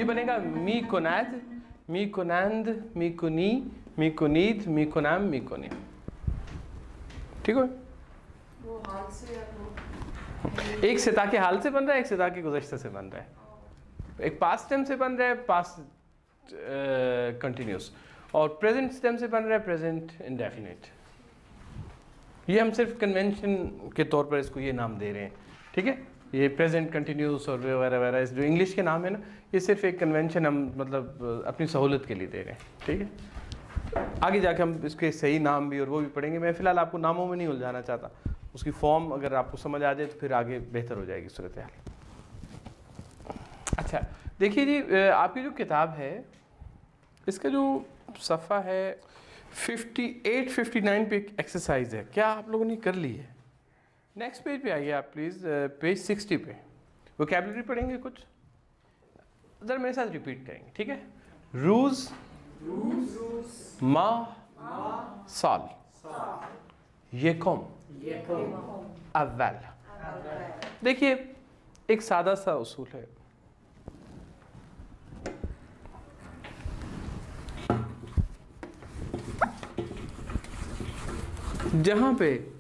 बनेगा मी कोनाद, मी कोनांद, मी कोनी, मी कोनीद, मी कोनाम, मी कोनी। ठीक है, वो हाल से या एक सिता के हाल से बन रहा है, एक सिता के गुज़श्ता से बन रहा है। एक पास्ट टेंस से बन रहा है, पास्ट कंटिन्यूस, और प्रेजेंट टेंस से बन रहा है, प्रेजेंट इंडेफिनिट। ये हम सिर्फ कन्वेंशन के तौर पर इसको ये नाम दे रहे हैं। ठीक है, ये प्रेजेंट कंटिन्यूस और वगैरह वगैरह जो इंग्लिश के नाम है ना, ये सिर्फ एक कन्वेंशन हम मतलब अपनी सहूलत के लिए दे रहे हैं। ठीक है, आगे जाके हम इसके सही नाम भी और वो भी पढ़ेंगे। मैं फ़िलहाल आपको नामों में नहीं उलझाना चाहता, उसकी फॉर्म अगर आपको समझ आ जाए तो फिर आगे बेहतर हो जाएगी सूरत हाल। अच्छा देखिए जी, आपकी जो किताब है इसका जो सफ़ा है 58-59 पे एक एक्सरसाइज है, क्या आप लोगों ने कर ली है? नेक्स्ट पेज पे आइए आप प्लीज़, पेज 60 पे वोकैबुलरी पढ़ेंगे कुछ, ज़रा मेरे साथ रिपीट करेंगे। ठीक है, रूज़, माह, साल, यकम, अव्वल। देखिए एक सादा सा उसूल है, जहां पे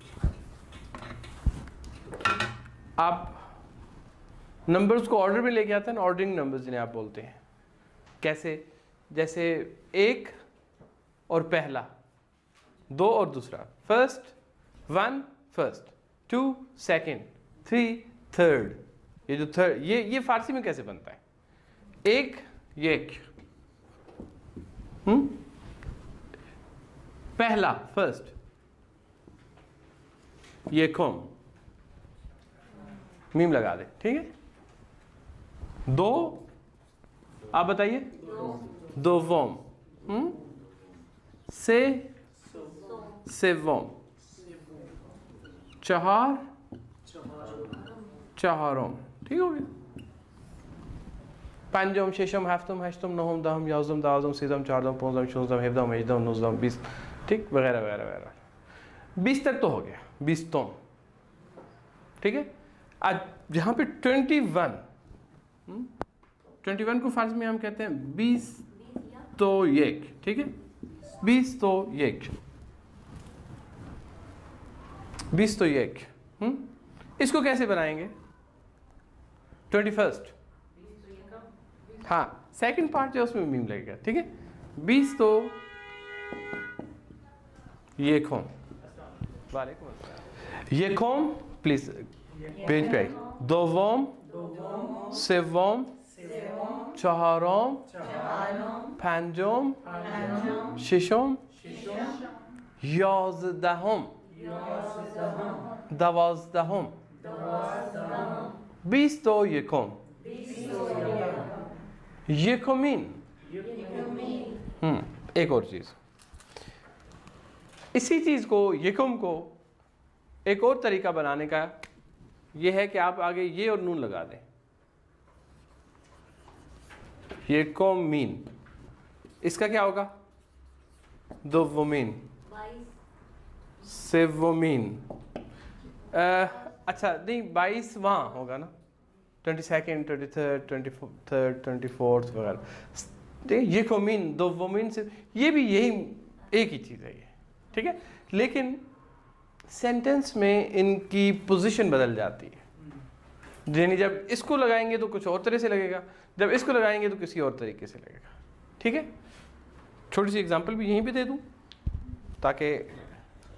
आप नंबर्स को ऑर्डर में लेके आते हैं ना, ऑर्डरिंग नंबर्स जिन्हें आप बोलते हैं। कैसे? जैसे एक और पहला, दो और दूसरा, first, one first, two second, three third. ये जो थर्ड, ये फारसी में कैसे बनता है? एक, येक, पहला फर्स्ट, येकोम, मीम लगा दे। ठीक है, दो, आप बताइए, दो वोम, से वोम, चार, चारोम। ठीक हो गया। पंजम, शेषम, हफ्तम, हश्तम, नवम, दहम, याज़म, दाज़म, सीज़म, चारदम, पाँचदम, छठम, हेवदम, हेजदम, नुज़दम, 20। ठीक, वगैरह वगैरह वगैरह। 20 तक तो हो गया, 20 तोम। ठीक है, आज जहाँ पे 21 को फारसी में हम कहते हैं 20 तो एक। ठीक है, 20 तो एक, 20 तो एक। इसको कैसे बनाएंगे? 21, हाँ, सेकंड पार्ट जो उसमें मीम लगेगा। ठीक है, 20 तो ये खोम, वालेकुम अस्सलाम, ये खोम प्लीज पेज पे आई। दोवम, सेवम, चहारम, पंजम, शिशम, याज़दहम, दवाज़दहम, 20 तो यकम, यकमीन। एक और चीज़, इसी चीज़ को, यकम को एक और तरीका बनाने का ये है कि आप आगे ये और नून लगा दें, यकमीन। इसका क्या होगा? दोवमीन, सेवमीन। अच्छा नहीं, 22 वहाँ होगा ना, 22nd, 23rd, 23rd, 24th वगैरह। ये कोमीन, दोवमीन से, ये भी यही एक ही चीज़ है ये। ठीक है, लेकिन सेंटेंस में इनकी पोजीशन बदल जाती है। यानी जब इसको लगाएंगे तो कुछ और तरह से लगेगा, जब इसको लगाएंगे तो किसी और तरीके से लगेगा। ठीक है, छोटी सी एग्जांपल भी यहीं पे दे दूं ताकि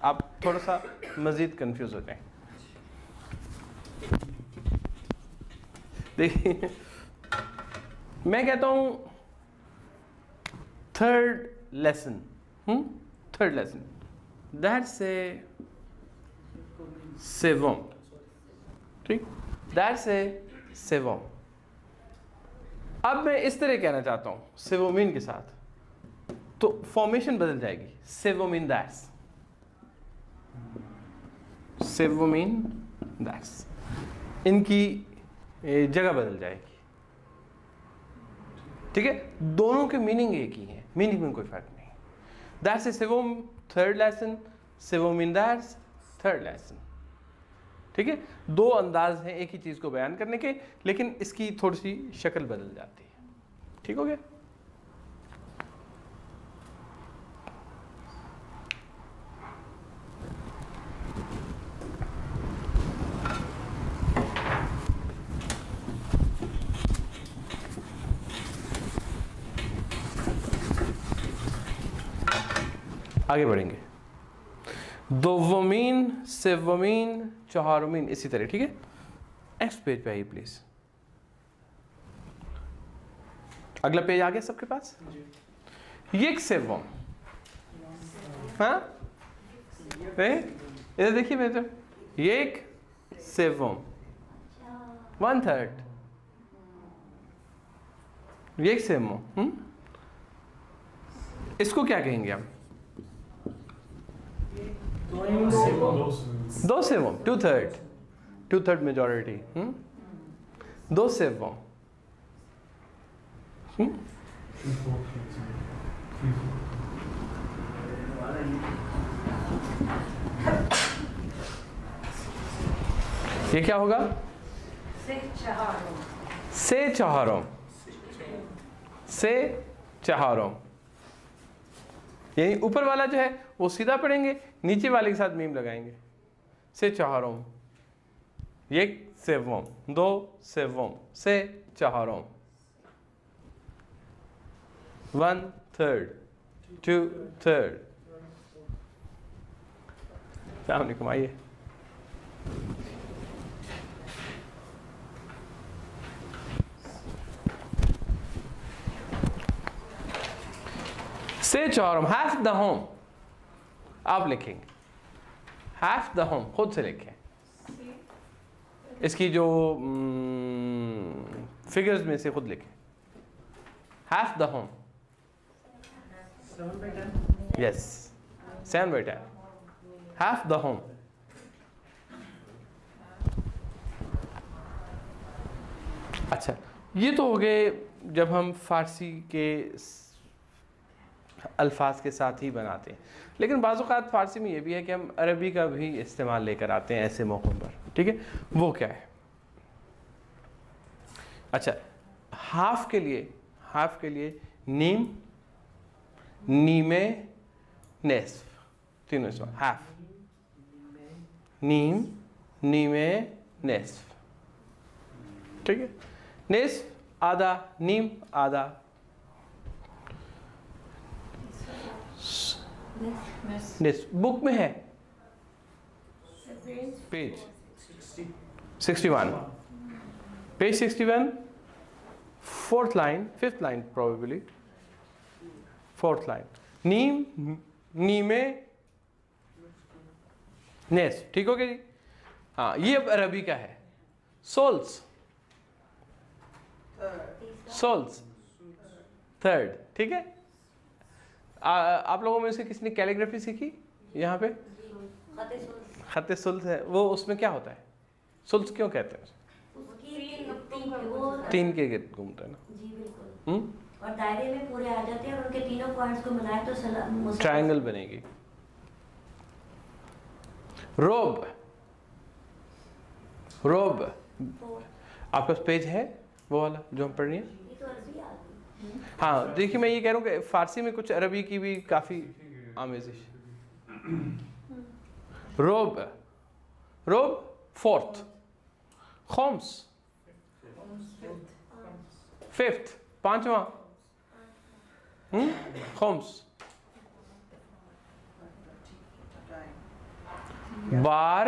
आप थोड़ा सा मज़ीद कंफ्यूज हो जाएं। देखिए, मैं कहता हूं third lesson, third lesson, that's a सेवम। ठीक, दैट्स ए सेवम। अब मैं इस तरह कहना चाहता हूं सेवोमीन के साथ, तो फॉर्मेशन बदल जाएगी, सेवोमीन दैट्स, सेवोमीन दैट्स, इनकी जगह बदल जाएगी। ठीक है, दोनों के मीनिंग एक ही है, मीनिंग में कोई फर्क नहीं। दैट्स ए सेवोम थर्ड लेसन, सेवोमीन दैट्स थर्ड लेसन। ठीक है, दो अंदाज हैं एक ही चीज़ को बयान करने के, लेकिन इसकी थोड़ी सी शक्ल बदल जाती है। ठीक हो गया? आगे बढ़ेंगे। दोवमीन, सेवमीन, चहारमीन, इसी तरह, ठीक है? नेक्स्ट पेज पे आइए प्लीज। अगला पेज आ गया सबके पास? ये सेवम, हाँ इधर देखिए मेरे तो, ये सेवम 1/3, ये सेवम, इसको क्या कहेंगे हम? दो सेवम, 2/3 मेजॉरिटी, 2 सेवम, ये क्या होगा? से चहारों, से चहारों, यानी ऊपर वाला जो है वो सीधा पढ़ेंगे, नीचे वाले के साथ मीम लगाएंगे। से चहारों, ये सेवम, 2 सेवम, से चहारों, 1/3, 2/3। अस्सलामुअलैकुम, आइए। से चहारों, हाफ द होम, आप लिखेंगे हाफ द होम, खुद से लिखें। इसकी जो फिगर्स में से खुद लिखें। Half the home, yes, 7/10, half the home. अच्छा, ये तो हो गए जब हम फारसी के अल्फाज के साथ ही बनाते हैं, लेकिन बाज़ औक़ात फ़ारसी में ये भी है कि हम अरबी का भी इस्तेमाल लेकर आते हैं ऐसे मौक़ों पर, ठीक है? वो क्या है? अच्छा, हाफ के लिए नीम, नीमे, नेस्फ, तीनों इस्तेमाल। हाफ, नीम, नीमे, नेस्फ, ठीक है? नेस्फ आधा, नीम आधा। नेस्फ बुक में है page 61, page 61, 4th line, 5th line probably, 4th line. नीम, नीमे, नेस्फ, ठीक हो गया जी? हाँ, ये अब अरबी का है। सोल्स, सोल्स 3rd, ठीक है? आप लोगों में से किसने कैलीग्राफी सीखी? यहाँ पे खत सुल्स है, वो उसमें क्या होता है? सुल्स क्यों कहते हैं? 3 के गिर्द घूमता है ना जी, बिल्कुल। और दायरे में पूरे आ जाते हैं और उनके तीनों पॉइंट्स को मिलाएं तो ट्रायंगल बनेगी। रोब, रोब आपके पास पेज है वो वाला जो हम पढ़ रही हैं? हाँ, देखिए मैं ये कह रहा हूँ कि फारसी में कुछ अरबी की भी काफ़ी आमेजिश। रोब, रोब 4th, खोम्स 5th, 5वां, खोम्स, बार,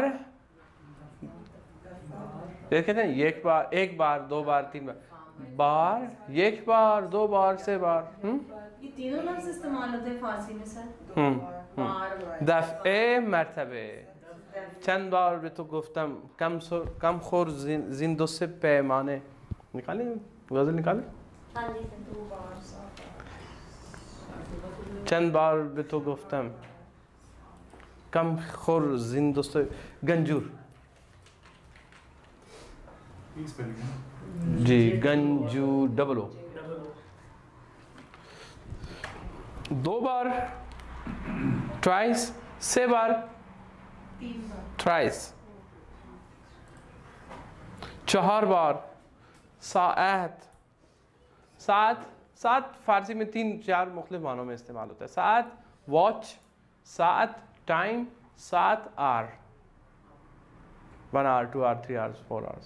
कहते हैं एक बार 2 बार 3 बार, बार, एक बार 2 बार से बार। ये तीनों लफ्ज़ इस्तेमाल होते हैं फारसी में सर। दफ़े मरतबे, चंद बार भी तो गुफ्तम, कम खोर जिंदों से पैमाने। निकाले गज़ल निकाले। चंद बार भी तो गुफ्तम, कम खोर जिंदों से। गंजूर जी, गंजू डबल ओ, 2 बार, ट्वाइस, से बार, 3 बार, थ्राइस, 4 बार, सात, 7 सात फारसी में 3-4 मुख्तलिफ मानों में इस्तेमाल होता है। सात वॉच, सात टाइम, सात are, 1 hour, 2 hour, 3 hours, 4 hours.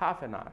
half an hour.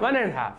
1 and a half.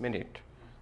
Minute.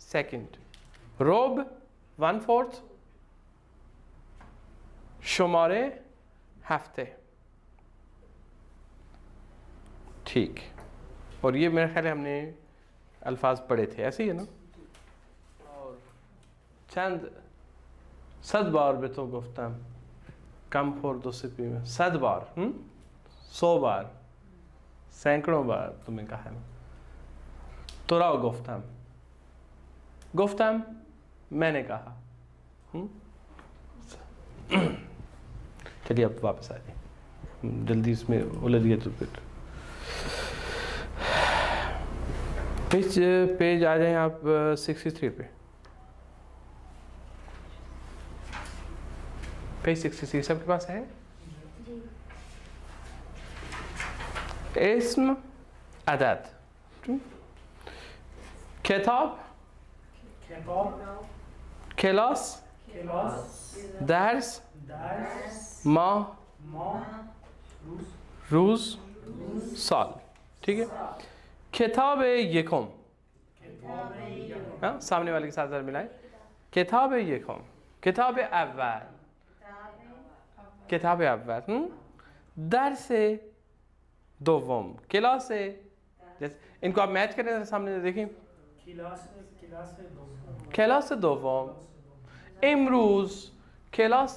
Second. रोब 1/4. शुमारे हफ्ते. ठीक. और ये मेरे ख्याल हमने अल्फाज पढ़े थे, ऐसे ही है ना? और चंद 100 बार भी तो गुफ्तम कम फोर दो सिपी में 100 बार, 100 बार, सैकड़ों बार तुम्हें कहा है तो राव गुफ्तम मैंने कहा। चलिए अब वापस आ जाए, जल्दी इसमें उलझ गए तो फिर पेज आ जाएं आप 63 पे। पेज 63 सबके पास है? इस्म अदद। किताब, क्लास, दर्स, माह, रोज, साल। ठीक है। किताब यकम, हाँ सामने वाले के साथ जरा मिलाएं। किताब यकम, किताब अव्वल, किताब अव्वल, दर्स दोवम, क्लास जैसे इनको आप मैच करें सामने देखें। क्लास दोवम, इमरूज क्लास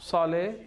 साल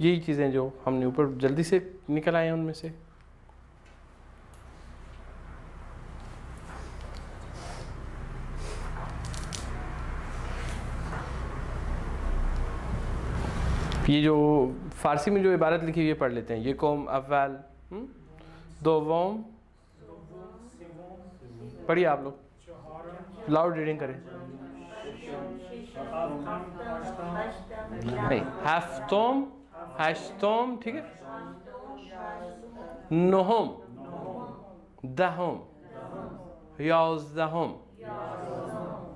यही चीज़ें जो हमने ऊपर जल्दी से निकल आए हैं उनमें से। ये जो फारसी में जो इबारत लिखी हुई है पढ़ लेते हैं। ये कौम अव्वल, दोवम, पढ़िए आप लोग, लाउड रीडिंग करें। नहीं, हफ्तम, हश्तम, ठीक है। नहम, दहम, याज़दहम,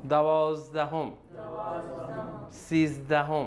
दवाज़दहम, सीज़दहम,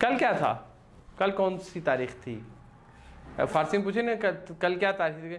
कल क्या था? कल कौन सी तारीख थी? फारसी में पूछे ना कल क्या तारीख थी?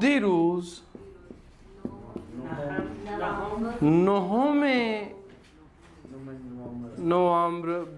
दिरुज नवम्बर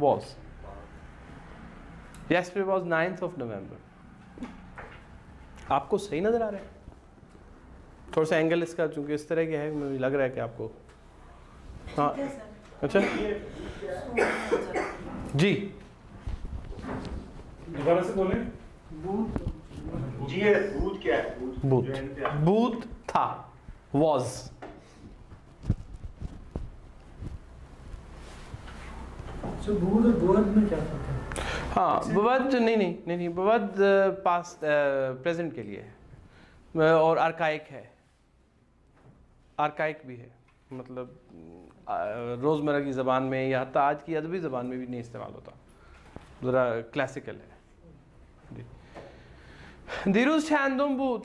was. Yesterday was 9th of November. आपको सही नजर आ रहा है? थोड़ा सा एंगल इसका चूंकि इस तरह के है, मुझे लग रहा है कि आपको हाँ अच्छा जी दोबारा से बोलें। जी ये बूथ क्या है? बूथ था was तो बूथ और बोध में क्या फर्क है? हाँ बवद नहीं बवद पास्ट प्रेजेंट के लिए है और आर्काइक है, आर्काइक भी है, मतलब रोज़मर्रा की ज़बान में या हत्ता आज की अदबी ज़बान में भी नहीं इस्तेमाल होता, ज़रा क्लासिकल है। दिरुज़ चंदम बूथ,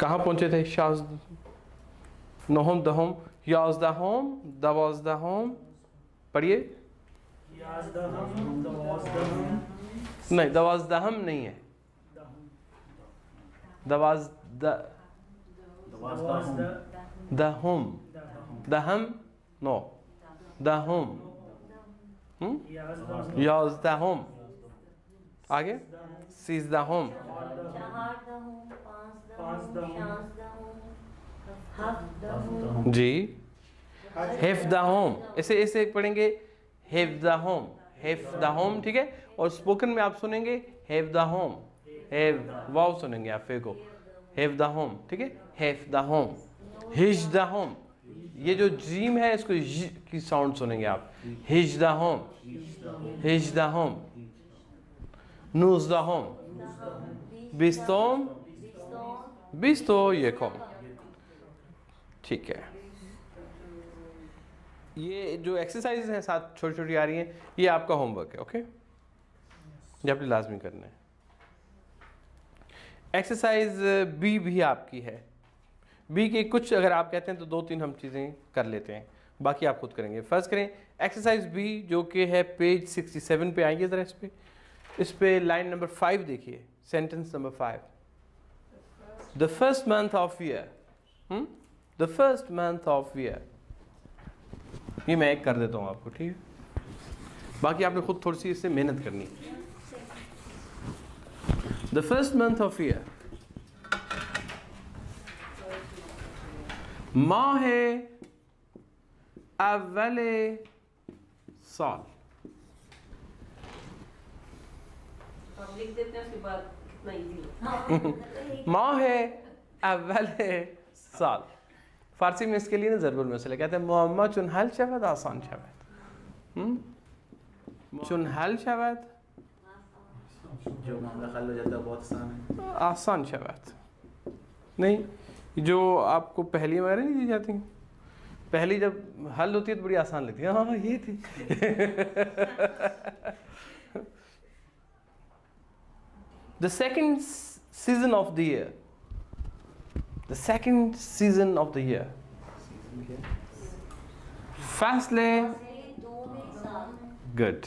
कहाँ पहुँचे थे? नहोम दहोम याज़दहोम दवाज़दहोम, पढ़िए। नहीं दवाज़दहम नहीं है, दहोम दहम नो दहोम याज़दहोम, आगे सीज़दहोम जी हिफ्दहोम, इसे पढ़ेंगे हिफ्दहोम, हिफ्दहोम, ठीक है। और स्पोकन में आप सुनेंगे हिफ्दहोम, वाव सुनेंगे आप फे को, हिफ्दहोम, ठीक है। हिफ्दहोम, हिजदहोम, ये जो जीम है इसको ज की साउंड सुनेंगे आप, हिजदहोम, हिजदहोम, नूज़दहोम, बिस्तोम, बिस्तो येकोम, ठीक है। ये जो एक्सरसाइज हैं साथ छोटी छोटी आ रही हैं, ये आपका होमवर्क है, ओके, ये आपने लाजमी करना है। एक्सरसाइज बी भी आपकी है। बी के कुछ अगर आप कहते हैं तो 2-3 हम चीज़ें कर लेते हैं, बाकी आप खुद करेंगे। फर्स्ट करें एक्सरसाइज बी जो कि है पेज 67 पे आइए ज़रा, इस पे लाइन नंबर 5 देखिए, sentence number 5। The first month of year, the first month of year, ये मैं एक कर देता हूँ आपको, ठीक है, बाकी आपने खुद थोड़ी सी इससे मेहनत करनी है। The first month of year, माह अव्वले साल, लिख देते हैं उसके बाद कितना इजी माह अव्वले साल। फारसी में इसके लिए ना ज़रूर मसला कहते हैं मुअम्मा चुनहल शवद आसान शवद, चुनहल शवद जो मामला हल हो जाता है बहुत आसान है, आसान शवद नहीं, जो आपको पहली वगैरह नहीं दी जाती, पहली जब हल होती है तो बड़ी आसान लगती है, हाँ ये थी। The second season of the year, the second season of the year, फासले, गुड।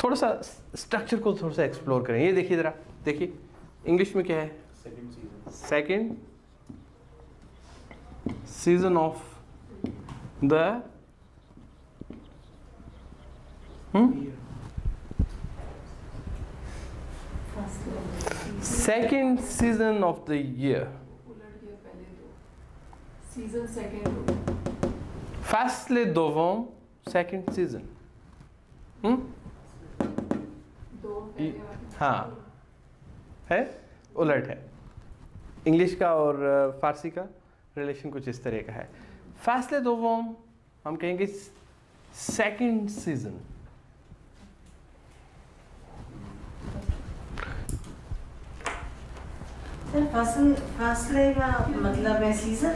थोड़ा सा स्ट्रक्चर को थोड़ा सा एक्सप्लोर करें, ये देखिए ज़रा, देखिए इंग्लिश में क्या है, second season of the second season of the year, season second, फासले दोवम सेकेंड सीजन, हाँ है, उलट है। इंग्लिश का और फारसी का रिलेशन कुछ इस तरह का है। फासले दोवम हम कहेंगे सेकेंड सीजन, फासले का मतलब है सीजन।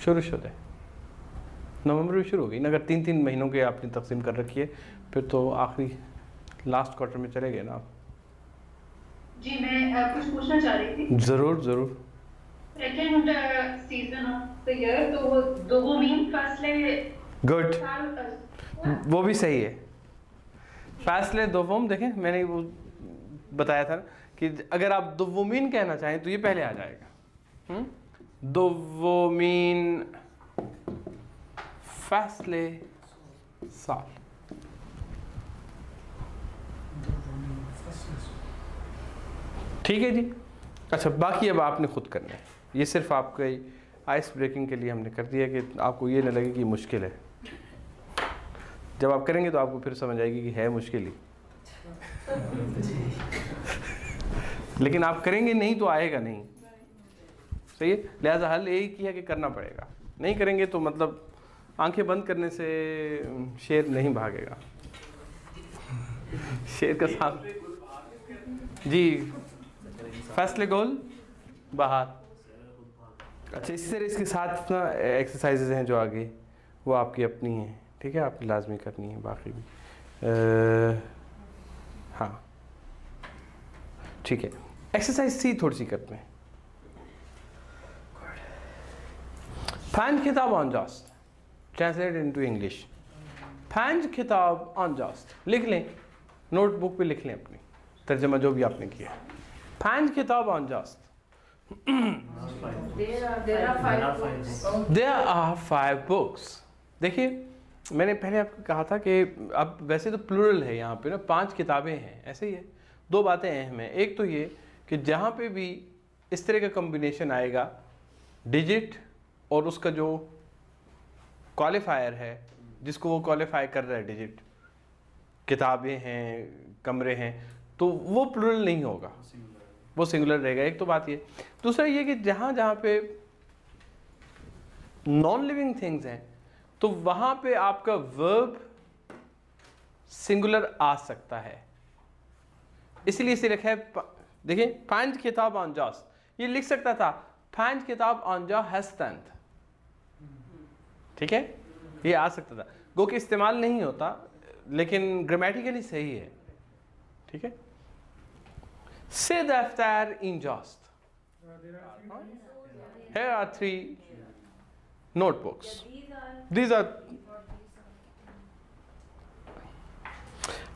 शुरू नवंबर में शुरू होगी ना। अगर 3-3 महीनों के आपने तकसीम कर रखी है फिर तो आखिरी लास्ट क्वार्टर में चले गए ना आप। जी मैं कुछ पूछना चाह रही थी। ज़रूर। Second season of the year तो वो दोवमीन फासले गुड, वो भी सही है। फासले दोवम देखें, मैंने वो बताया था ना कि अगर आप दोवमीन कहना चाहें तो ये पहले आ जाएगा। दोवमीन फासले साल। ठीक है जी। अच्छा, बाकी अब आपने खुद करना है। ये सिर्फ आपके आइस ब्रेकिंग के लिए हमने कर दिया कि आपको ये न लगे कि मुश्किल है। जब आप करेंगे तो आपको फिर समझ आएगी कि है मुश्किल ही। लेकिन आप करेंगे नहीं तो आएगा नहीं, सही है। लिहाजा हल यही किया कि करना पड़ेगा। नहीं करेंगे तो मतलब आंखें बंद करने से शेर नहीं भागेगा। शेर का साथ जी फैसले गोल बाहर। अच्छा, इसी तरह इसके साथ ना एक्सरसाइजेज हैं जो आगे वो आपकी अपनी हैं, ठीक है, आपकी लाजमी करनी है। बाकी भी हाँ ठीक है। एक्सरसाइज सी थोड़ी सी करते हैं। 5 किताब ऑनजास्ट, ट्रांसलेट इनटू इंग्लिश। 5 किताब ऑनजास्ट लिख लें, नोटबुक पे लिख लें अपनी तर्जमा जो भी आपने किया। 5 किताब ऑनजास्ट। There are 5 books। देखिए, मैंने पहले आपको कहा था कि अब वैसे तो प्लूरल है यहाँ पे ना, 5 किताबें हैं, ऐसे ही है। 2 बातें अहम हैं। एक तो ये कि जहाँ पे भी इस तरह का कॉम्बिनेशन आएगा, डिजिट और उसका जो क्वालिफायर है जिसको वो क्वालिफाई कर रहा है, डिजिट, किताबें हैं, कमरे हैं, तो वो प्लूरल नहीं होगा, वो सिंगुलर रहेगा। एक तो बात ये। दूसरा ये कि जहाँ जहाँ पे नॉन लिविंग थिंग्स हैं तो वहाँ पे आपका वर्ब सिंगुलर आ सकता है, इसलिए इसे लिखा है। देखिए, 5 किताब ऑनजास्ट, ये लिख सकता था 5 किताब ऑनजा हस्तंत, ठीक है, ये आ सकता था। गो कि इस्तेमाल नहीं होता लेकिन ग्रामेटिकली सही है, ठीक है। से दफ्तर इंजास्ट। Here are 3 notebooks. These are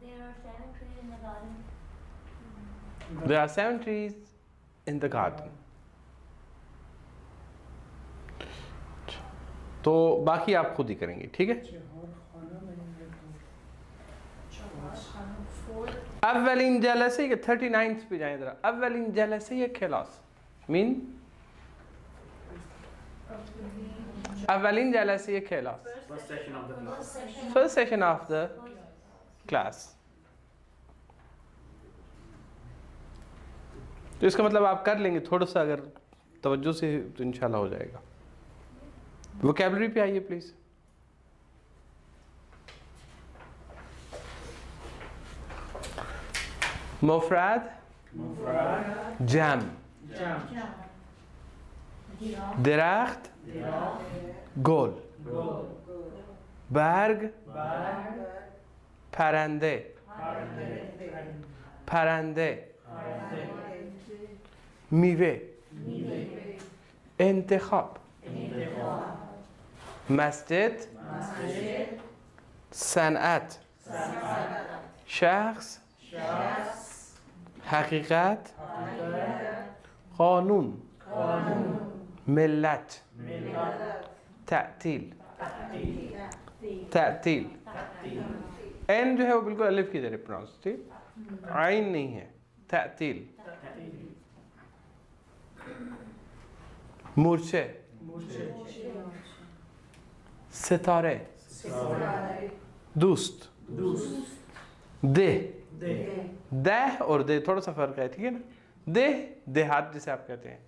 There are 7 trees in the garden. There are 7 trees in the garden. तो बाकी आप खुद ही करेंगे, ठीक है। अव्वलिन जलसे के 39 पे जाएं जरा। अव्वलिन जलसे ये खिलास मीन अव्वलिन जलसे ये खिलास, first session of the class. तो इसका मतलब आप कर लेंगे थोड़ा सा अगर तवज्जो से, तो इंशाल्लाह हो जाएगा। वोकैबुलरी पे आइए प्लीज। मुफरद, जम, दरख्त, गोल, बर्ग, परंदे, परंदे, मीवे, इंतखाब, मस्जिद, सनअत, शख्स, हकीकत, कानून, मिल्लत, तअतील, तअतील। एन जो है वो बिल्कुल अलिफ की तरह प्रोनाउंस, ठीक, आइन नहीं है, तअतील। मूर्छे, सितारे, दोस्त, देह, देह और दे थोड़ा सा फर्क है, ठीक है ना। देह देहात जिसे आप कहते हैं,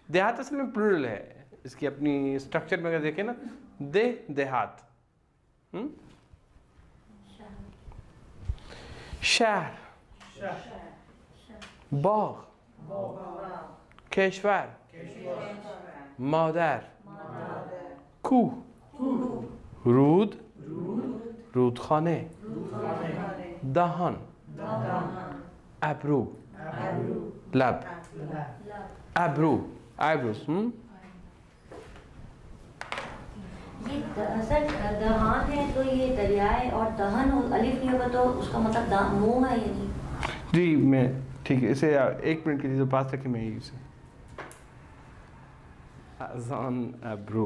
देहात असल में प्लूरल है, इसकी अपनी स्ट्रक्चर में अगर देखें ना, देह देहात। शहर, बाग, केशवर, मादर, कूह, रूद, रूदखाने, दहन, अब्रू, लब, अब्रू, आईब्रोज। ये सर दहान है तो ये दरिया है, और दहन और अलिफ नहीं होगा तो उसका मतलब मुंह है यानी। जी मैं ठीक है, इसे 1 मिनट के लिए पास रखें, मैं इसे अज़ान अब्रू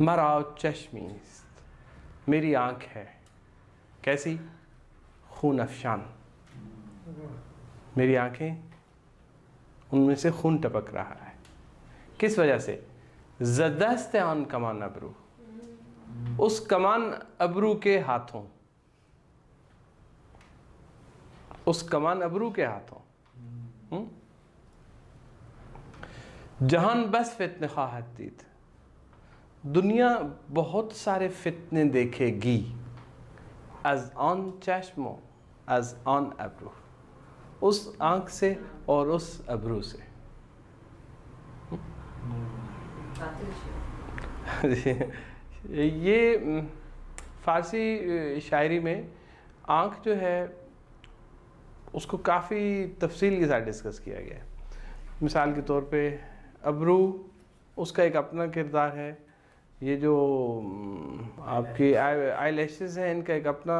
मराव चश्मीस्त, मेरी आँख है कैसी, खून अफशान, मेरी आँखें उनमें से खून टपक रहा है, किस वजह से, ज़दस्त आन कमान अबरू, उस कमान अबरू के हाथों, उस कमान अबरू के हाथों। जहान बस फितने ख्वाहत दीद, दुनिया बहुत सारे फितने देखेगी, अज आन चश्मो अज आन अबरू, उस आँख से और उस अबरू से। ये फ़ारसी शायरी में आँख जो है उसको काफ़ी तफसील के साथ डिस्कस किया गया है। मिसाल के तौर पे अबरू, उसका एक अपना किरदार है, ये जो आपकी आई लैशेज़ हैं इनका एक अपना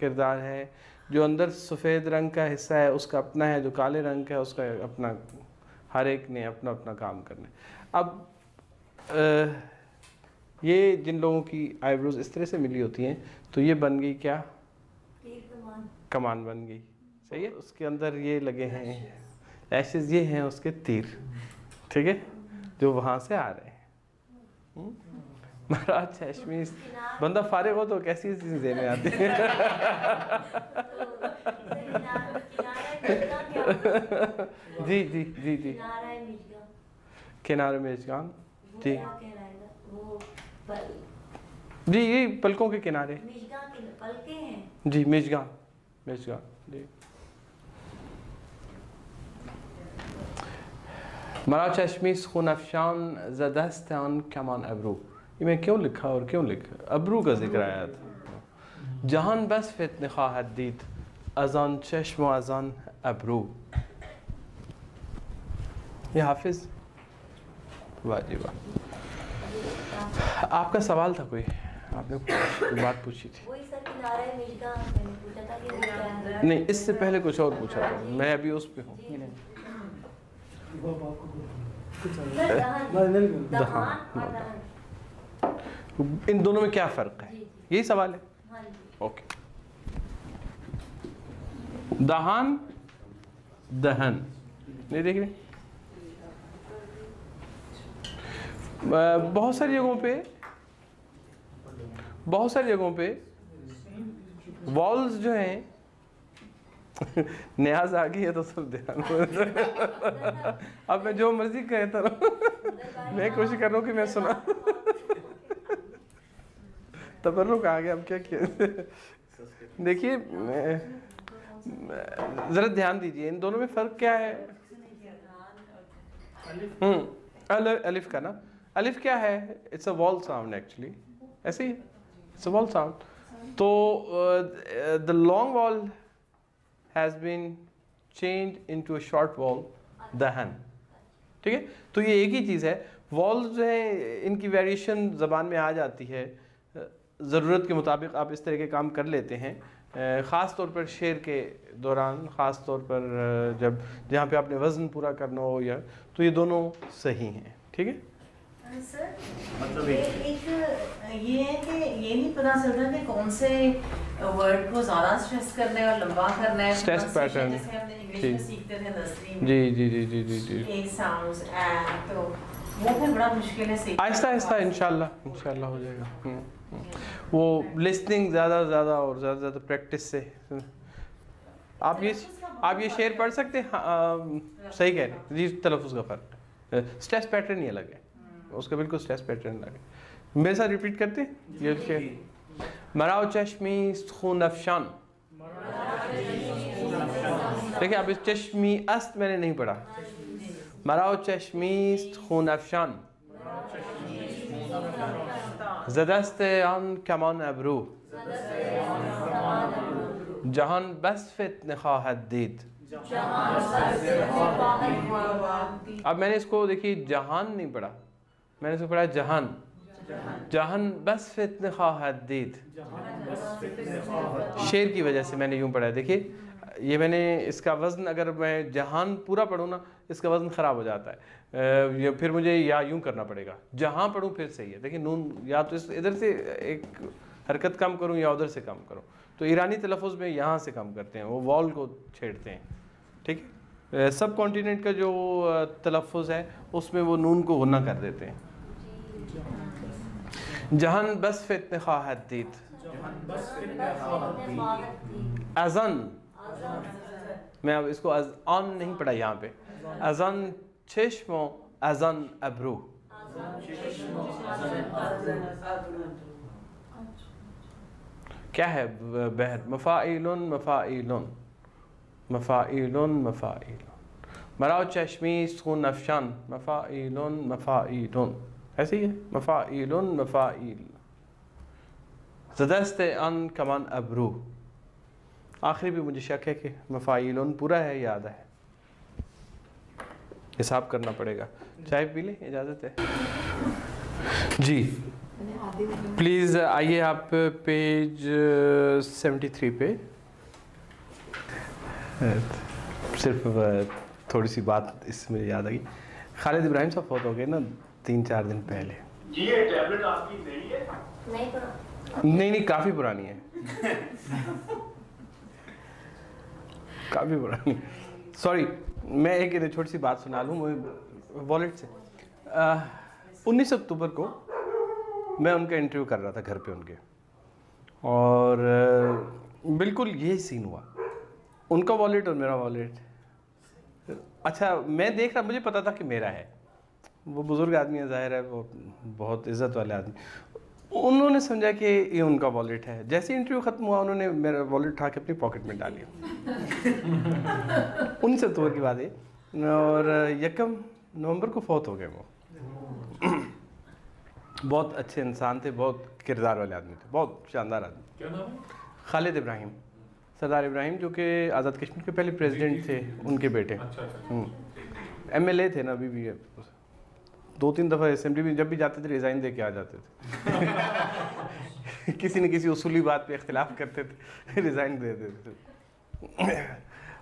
किरदार है, जो अंदर सफ़ेद रंग का हिस्सा है उसका अपना है, जो काले रंग का है उसका अपना, हर एक ने अपना अपना काम करना है। अब ये जिन लोगों की आईब्रोज इस तरह से मिली होती हैं तो ये बन गई क्या, कमान बन गई, सही है। उसके अंदर ये लगे हैं लैशेज़, ये हैं उसके तीर, ठीक है, जो वहाँ से आ रहे हैं। महाराज चश्मीस, बंदा फारिग हो तो कैसी चीज़ देने आती है। जी जी जी जी, किनारे मेजगान, जी जी, ये पलकों के किनारे, जी मेजगान, मेजगान जी। मरा चश्मीस खून अफशान ज़दस्त आन कमान अबरू, ये मैं क्यों लिखा और क्यों लिखा, अबरू का जिक्र आया था। जहान बस फितने ख्वाहत दीद अज़ान चश्म अज़ान अबरू, ये हाफिज़, वाह जी वाह। आपका सवाल था कोई, आपने कोई बात पूछी थी? नहीं, इससे पहले कुछ और पूछा था, मैं अभी उस पे हूँ। इन दोनों में क्या फ़र्क है, यही सवाल है। ओके, दहान दहन, नहीं देख रहे, बहुत सारी जगहों पे वॉल्स जो हैं न्याज आ गई है तो सब ध्यान। अब मैं जो मर्जी कहता रहूं, मैं कोशिश कर रहा हूँ कि मैं सुना। तबर्रुक आ गया, अब क्या किया। देखिए ज़रा ध्यान दीजिए, इन दोनों में फ़र्क क्या है। अलिफ का ना, अलिफ क्या है, it's a vowel sound actually, ऐसे ही इट्स अ वॉल साउंड। तो the long vowel has been change into a short vowel, दहन, ठीक है। तो ये एक ही चीज़ है, वॉल्स जो है इनकी वेरिएशन ज़बान में आ जाती है, ज़रूरत के मुताबिक आप इस तरह के काम कर लेते हैं, ख़ास तौर पर शेर के दौरान, ख़ास तौर पर जब जहाँ पे आपने वज़न पूरा करना हो, या तो ये दोनों सही हैं, ठीक है। सर मतलब एक ये है कि ये नहीं पता चलता कि कौन से वर्ड को ज़्यादा स्ट्रेस करना है और लंबा करना है, स्ट्रेस पैटर्न, जैसे हमने इंग्लिश में सीखते थे नर्सरी में, जी जी जी जी जी जी, एक साउंड्स एंड, तो वो फिर बड़ा मुश्किल है सीखना। आहिस्ता आहिस्ता इंशाल्लाह हो जाएगा। वो लिसनिंग ज़्यादा और ज़्यादा प्रैक्टिस से। आप ये शेर पढ़ सकते हैं, सही कह रहे हैं जी, तलफ़ुज़ का फ़र्क, स्ट्रेस पैटर्न ही अलग है, उसका बिल्कुल स्ट्रेस पैटर्न अलग है। मेरे साथ रिपीट करते हैं ये शेर। मराओ चश्मी खून अफशान। देखिए आप इस चश्मी अस्त मैंने नहीं पढ़ा। मराओ चश्मी खून अफशान ज़दस्त आन कमान अबरू जहान बस फित्न ख्वाहत दीद। अब मैंने इसको देखिए जहान नहीं पढ़ा, मैंने इसको पढ़ा जहान। जहान बस फित्न ख्वाहत दीद, शेर की वजह से मैंने यूँ पढ़ा है। देखिए ये मैंने इसका वज़न अगर मैं जहान पूरा पढ़ूँ ना इसका वज़न ख़राब हो जाता है, ये फिर मुझे या यूँ करना पड़ेगा, जहाँ पढ़ूँ फिर सही है। देखिए नून या तो इस इधर से एक हरकत कम करूँ या उधर से कम करूँ, तो ईरानी तलफ़ुज़ में यहाँ से कम करते हैं, वो वॉल को छेड़ते हैं। ठीक है, सब कॉन्टिनेंट का जो तलफ़ुज़ है उसमें वो नून को गुन्ना कर देते हैं। जहान बस फित्न ख्वाहत दीद अज़न, मैं अब इसको अज़ान नहीं पढ़ा यहाँ पे, अज़न चश्मो अज़न अब्रू। क्या है बहर? मफ़ाइलुन मफ़ाइलुन मफ़ाइलुन मफ़ाइलुन। मराओ चश्मी खून अफशान मफ़ाइलुन मफ़ाइलुन, ऐसे ही है मफ़ाइलुन मफ़ाइल। ज़दस्त अन कमान अब्रू। आखिरी भी मुझे शक है कि मफ़ाइलुन पूरा है या आधा है, हिसाब करना पड़ेगा। चाय पी लें, इजाज़त है जी। प्लीज़ आइए आप पेज 73 पे। सिर्फ थोड़ी सी बात इसमें याद आ गई, खालिद इब्राहिम साहब फौत हो गए ना 3-4 दिन पहले। जी ये टैबलेट आपकी नहीं है? नहीं काफ़ी पुरानी है काफ़ी पुरानी। सॉरी, मैं एक छोटी सी बात सुना लूँ वॉलेट से। 19 अक्टूबर को मैं उनका इंटरव्यू कर रहा था घर पे उनके, और बिल्कुल यही सीन हुआ, उनका वॉलेट और मेरा वॉलेट। अच्छा मैं देख रहा, मुझे पता था कि मेरा है, वो बुज़ुर्ग आदमी है, ज़ाहिर है वो बहुत इज़्ज़त वाले आदमी। उन्होंने समझा कि ये उनका वॉलेट है। जैसे इंटरव्यू ख़त्म हुआ उन्होंने मेरा वॉलेट उठा के अपनी पॉकेट में डाल लिया। 19 अक्टूबर की बात है, और 1 नवंबर को फौत हो गए वो। बहुत अच्छे इंसान थे, बहुत किरदार वाले आदमी थे, बहुत शानदार आदमी। क्या नाम है? खालिद इब्राहिम, सरदार इब्राहिम, जो कि आज़ाद कश्मीर के पहले प्रेसिडेंट थे, उनके बेटे। MLA थे ना, अभी भी 2-3 दफ़ा असेंबली में जब भी जाते थे रिज़ाइन दे के आ जाते थे किसी न किसी उसूली बात पे इख्तिलाफ करते थे, रिज़ाइन दे देते थे।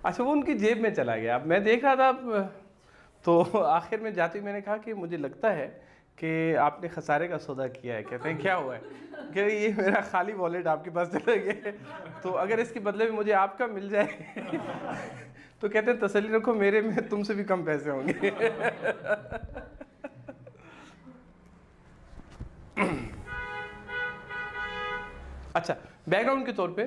अच्छा वो उनकी जेब में चला गया। अब मैं देख रहा था, तो आखिर में जाते मैंने कहा कि मुझे लगता है कि आपने खसारे का सौदा किया है। कहते हैं क्या हुआ है? कि ये मेरा खाली वॉलेट आपके पास चला गया, तो अगर इसके बदले में मुझे आपका मिल जाए तो कहते हैं तसल्ली रखो, मेरे में तुमसे भी कम पैसे होंगे। अच्छा, बैकग्राउंड के तौर पे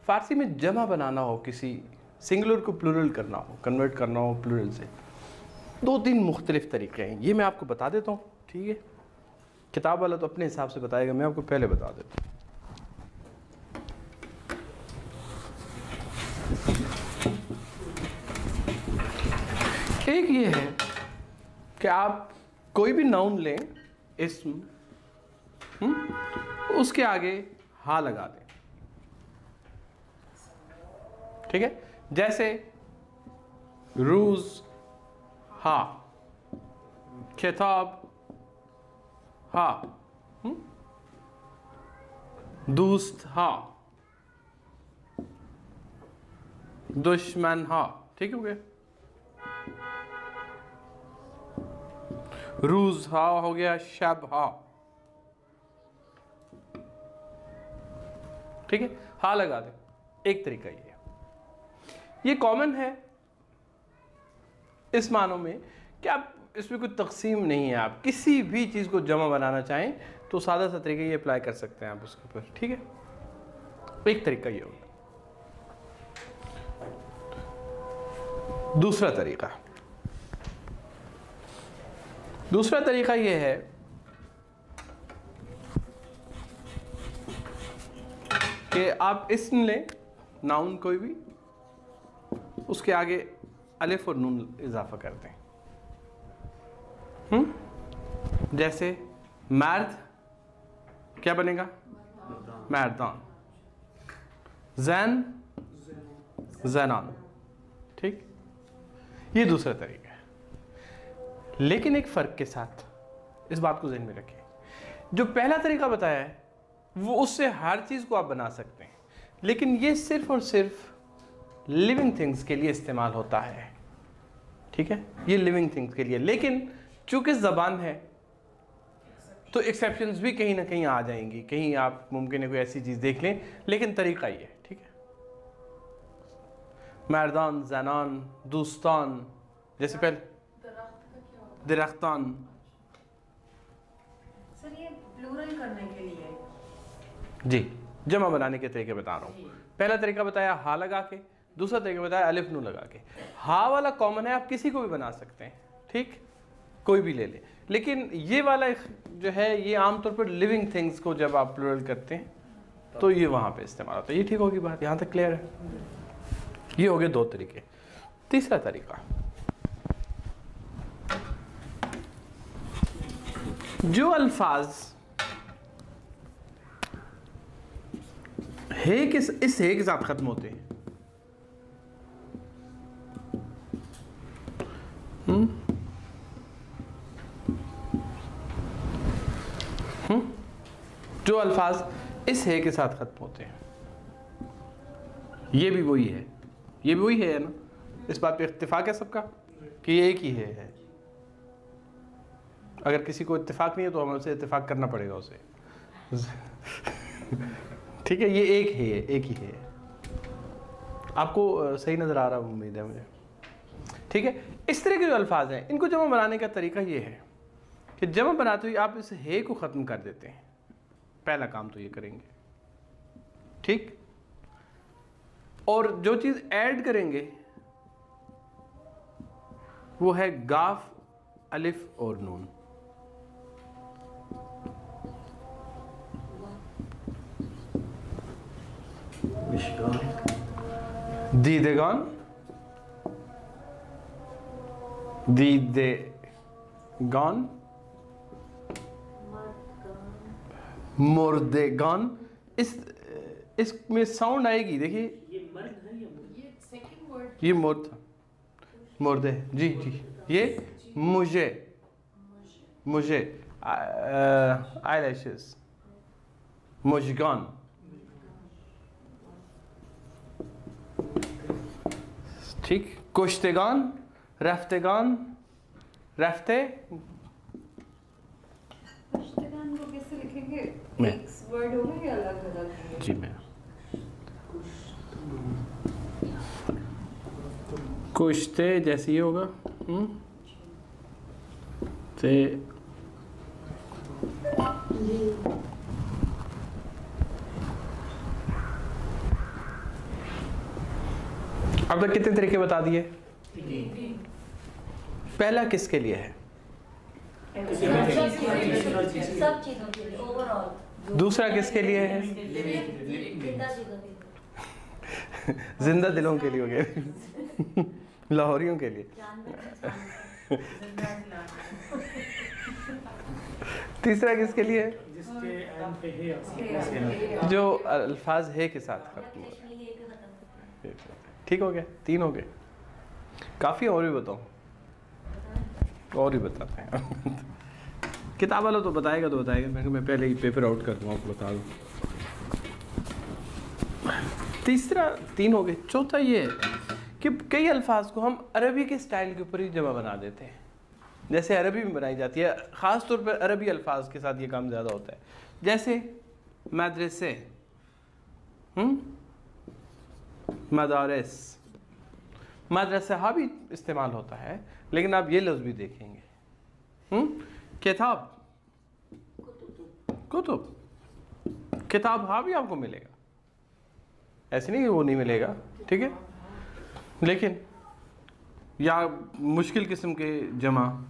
फारसी में जमा बनाना हो, किसी सिंगुलर को प्लूरल करना हो, कन्वर्ट करना हो प्लूरल से, 2-3 मुख्तलिफ तरीके हैं। ये मैं आपको बता देता हूँ, ठीक है? किताब वाला तो अपने हिसाब से बताएगा, मैं आपको पहले बता देता हूँ। एक ये है कि आप कोई भी नाउन लें, इस्म, उसके आगे हा लगा दें, ठीक है? जैसे रूज हा, किताब हा, दोस्त हा, दुश्मन हा, ठीक हो गया? रूज हा हो गया, शब हा, ठीक है? हा लगा दे, एक तरीका ये कॉमन है इस मानों में कि आप इसमें कोई तकसीम नहीं है, आप किसी भी चीज़ को जमा बनाना चाहें तो सादा सा तरीका ये अप्लाई कर सकते हैं आप उसके ऊपर, ठीक है? एक तरीका ये होगा। दूसरा तरीका ये है कि आप इसम लें, नाउन कोई भी, उसके आगे अलिफ और नून इजाफा कर दें। जैसे मर्द क्या बनेगा? मर्दान। जैन जैनान। ठीक, ये दूसरा तरीका है, लेकिन एक फ़र्क के साथ, इस बात को ज़हन में रखें। जो पहला तरीका बताया है वो उससे हर चीज़ को आप बना सकते हैं, लेकिन ये सिर्फ और सिर्फ लिविंग थिंग्स के लिए इस्तेमाल होता है। ठीक है, ये लिविंग थिंग्स के लिए, लेकिन चूंकि ज़बान है तो एक्सेप्शंस भी कहीं ना कहीं आ जाएंगी। कहीं आप मुमकिन है कोई ऐसी चीज़ देख लें, लेकिन तरीका ये है। ठीक है, मर्दान, जनान, दोस्तान, जैसे पहले दरख्तान। सर ये प्लूरल करने के लिए जी, जमा बनाने के तरीके बता रहा हूँ। पहला तरीका बताया हा लगा के, दूसरा तरीका बताया अलिफ नून लगा के। हा वाला कॉमन है, आप किसी को भी बना सकते हैं। ठीक, कोई भी ले ले, लेकिन ये वाला जो है ये आमतौर पर लिविंग थिंग्स को जब आप प्लूरल करते हैं तो ये वहाँ पे इस्तेमाल होता है। ये ठीक होगी बात, यहाँ तक क्लियर है? ये हो गए दो तरीके। तीसरा तरीका, जो अल्फाज हे के इस हे के साथ खत्म होते हैं, जो अल्फाज इस है के साथ खत्म होते हैं, ये भी वही है, ये भी वही है ना? इस बात पे इत्तेफाक है सबका कि ये एक ही है। अगर किसी को इत्तेफाक नहीं है तो हमें उसे इत्तेफाक करना पड़ेगा उसे। ठीक है, ये एक है, एक ही है। आपको सही नजर आ रहा है उम्मीद है मुझे। ठीक है, इस तरह के जो अल्फाज हैं इनको जमा बनाने का तरीका ये है कि जमा बनाते हुए आप इस हे को ख़त्म कर देते हैं। पहला काम तो ये करेंगे। ठीक, और जो चीज़ ऐड करेंगे वो है गाफ, अलिफ और नून। दीदेगान, दीदेगान, मुर्देगान। इसमें साउंड आएगी, देखिए ये सेकंड वर्ड ये मुर्द था, मुर्दे। जी जी, ये मुझे, मुझे आईलैशेस, मुजगान। ठीक, कुश्तेगान, रफ्तेगान, रफ्ते। पुश्तगान को कैसे लिखेंगे? मैं। एक वर्ड होगा या अलग अलग? जी मैं कुश्ते जैसे ही होगा ते अब तक कितने तरीके बता दिए? पहला किसके लिए है? सब चीजों के लिए, ओवरऑल। दूसरा किसके लिए है? जिंदा चीजों के लिए। जिंदा दिलों के लिए हो गया, लाहौरियों के लिए। तीसरा किसके लिए है? जिसके एंड पे है आता है। जो अल्फाज है के साथ खत्म हो रहा है। ठीक हो गया, तीन हो गए। काफ़ी और भी बताओ, और भी बताते हैं। किताब वाला तो बताएगा तो बताएगा, मैं पहले ही पेपर आउट कर दूँ, आपको बता दूँ। तीसरा तीन हो गए। चौथा ये है कि कई अल्फाज को हम अरबी के स्टाइल के ऊपर ही जमा बना देते हैं, जैसे अरबी में बनाई जाती है। ख़ास तौर पर अरबी अल्फाज के साथ ये काम ज़्यादा होता है, जैसे मदरसे, मदारिस। मदरसा भी इस्तेमाल होता है, लेकिन आप ये लफ्ज़ भी देखेंगे। किताब, कुतुब, किताब हाँ भी आपको मिलेगा, ऐसे नहीं कि वो नहीं मिलेगा। ठीक है, लेकिन या मुश्किल किस्म के जमा,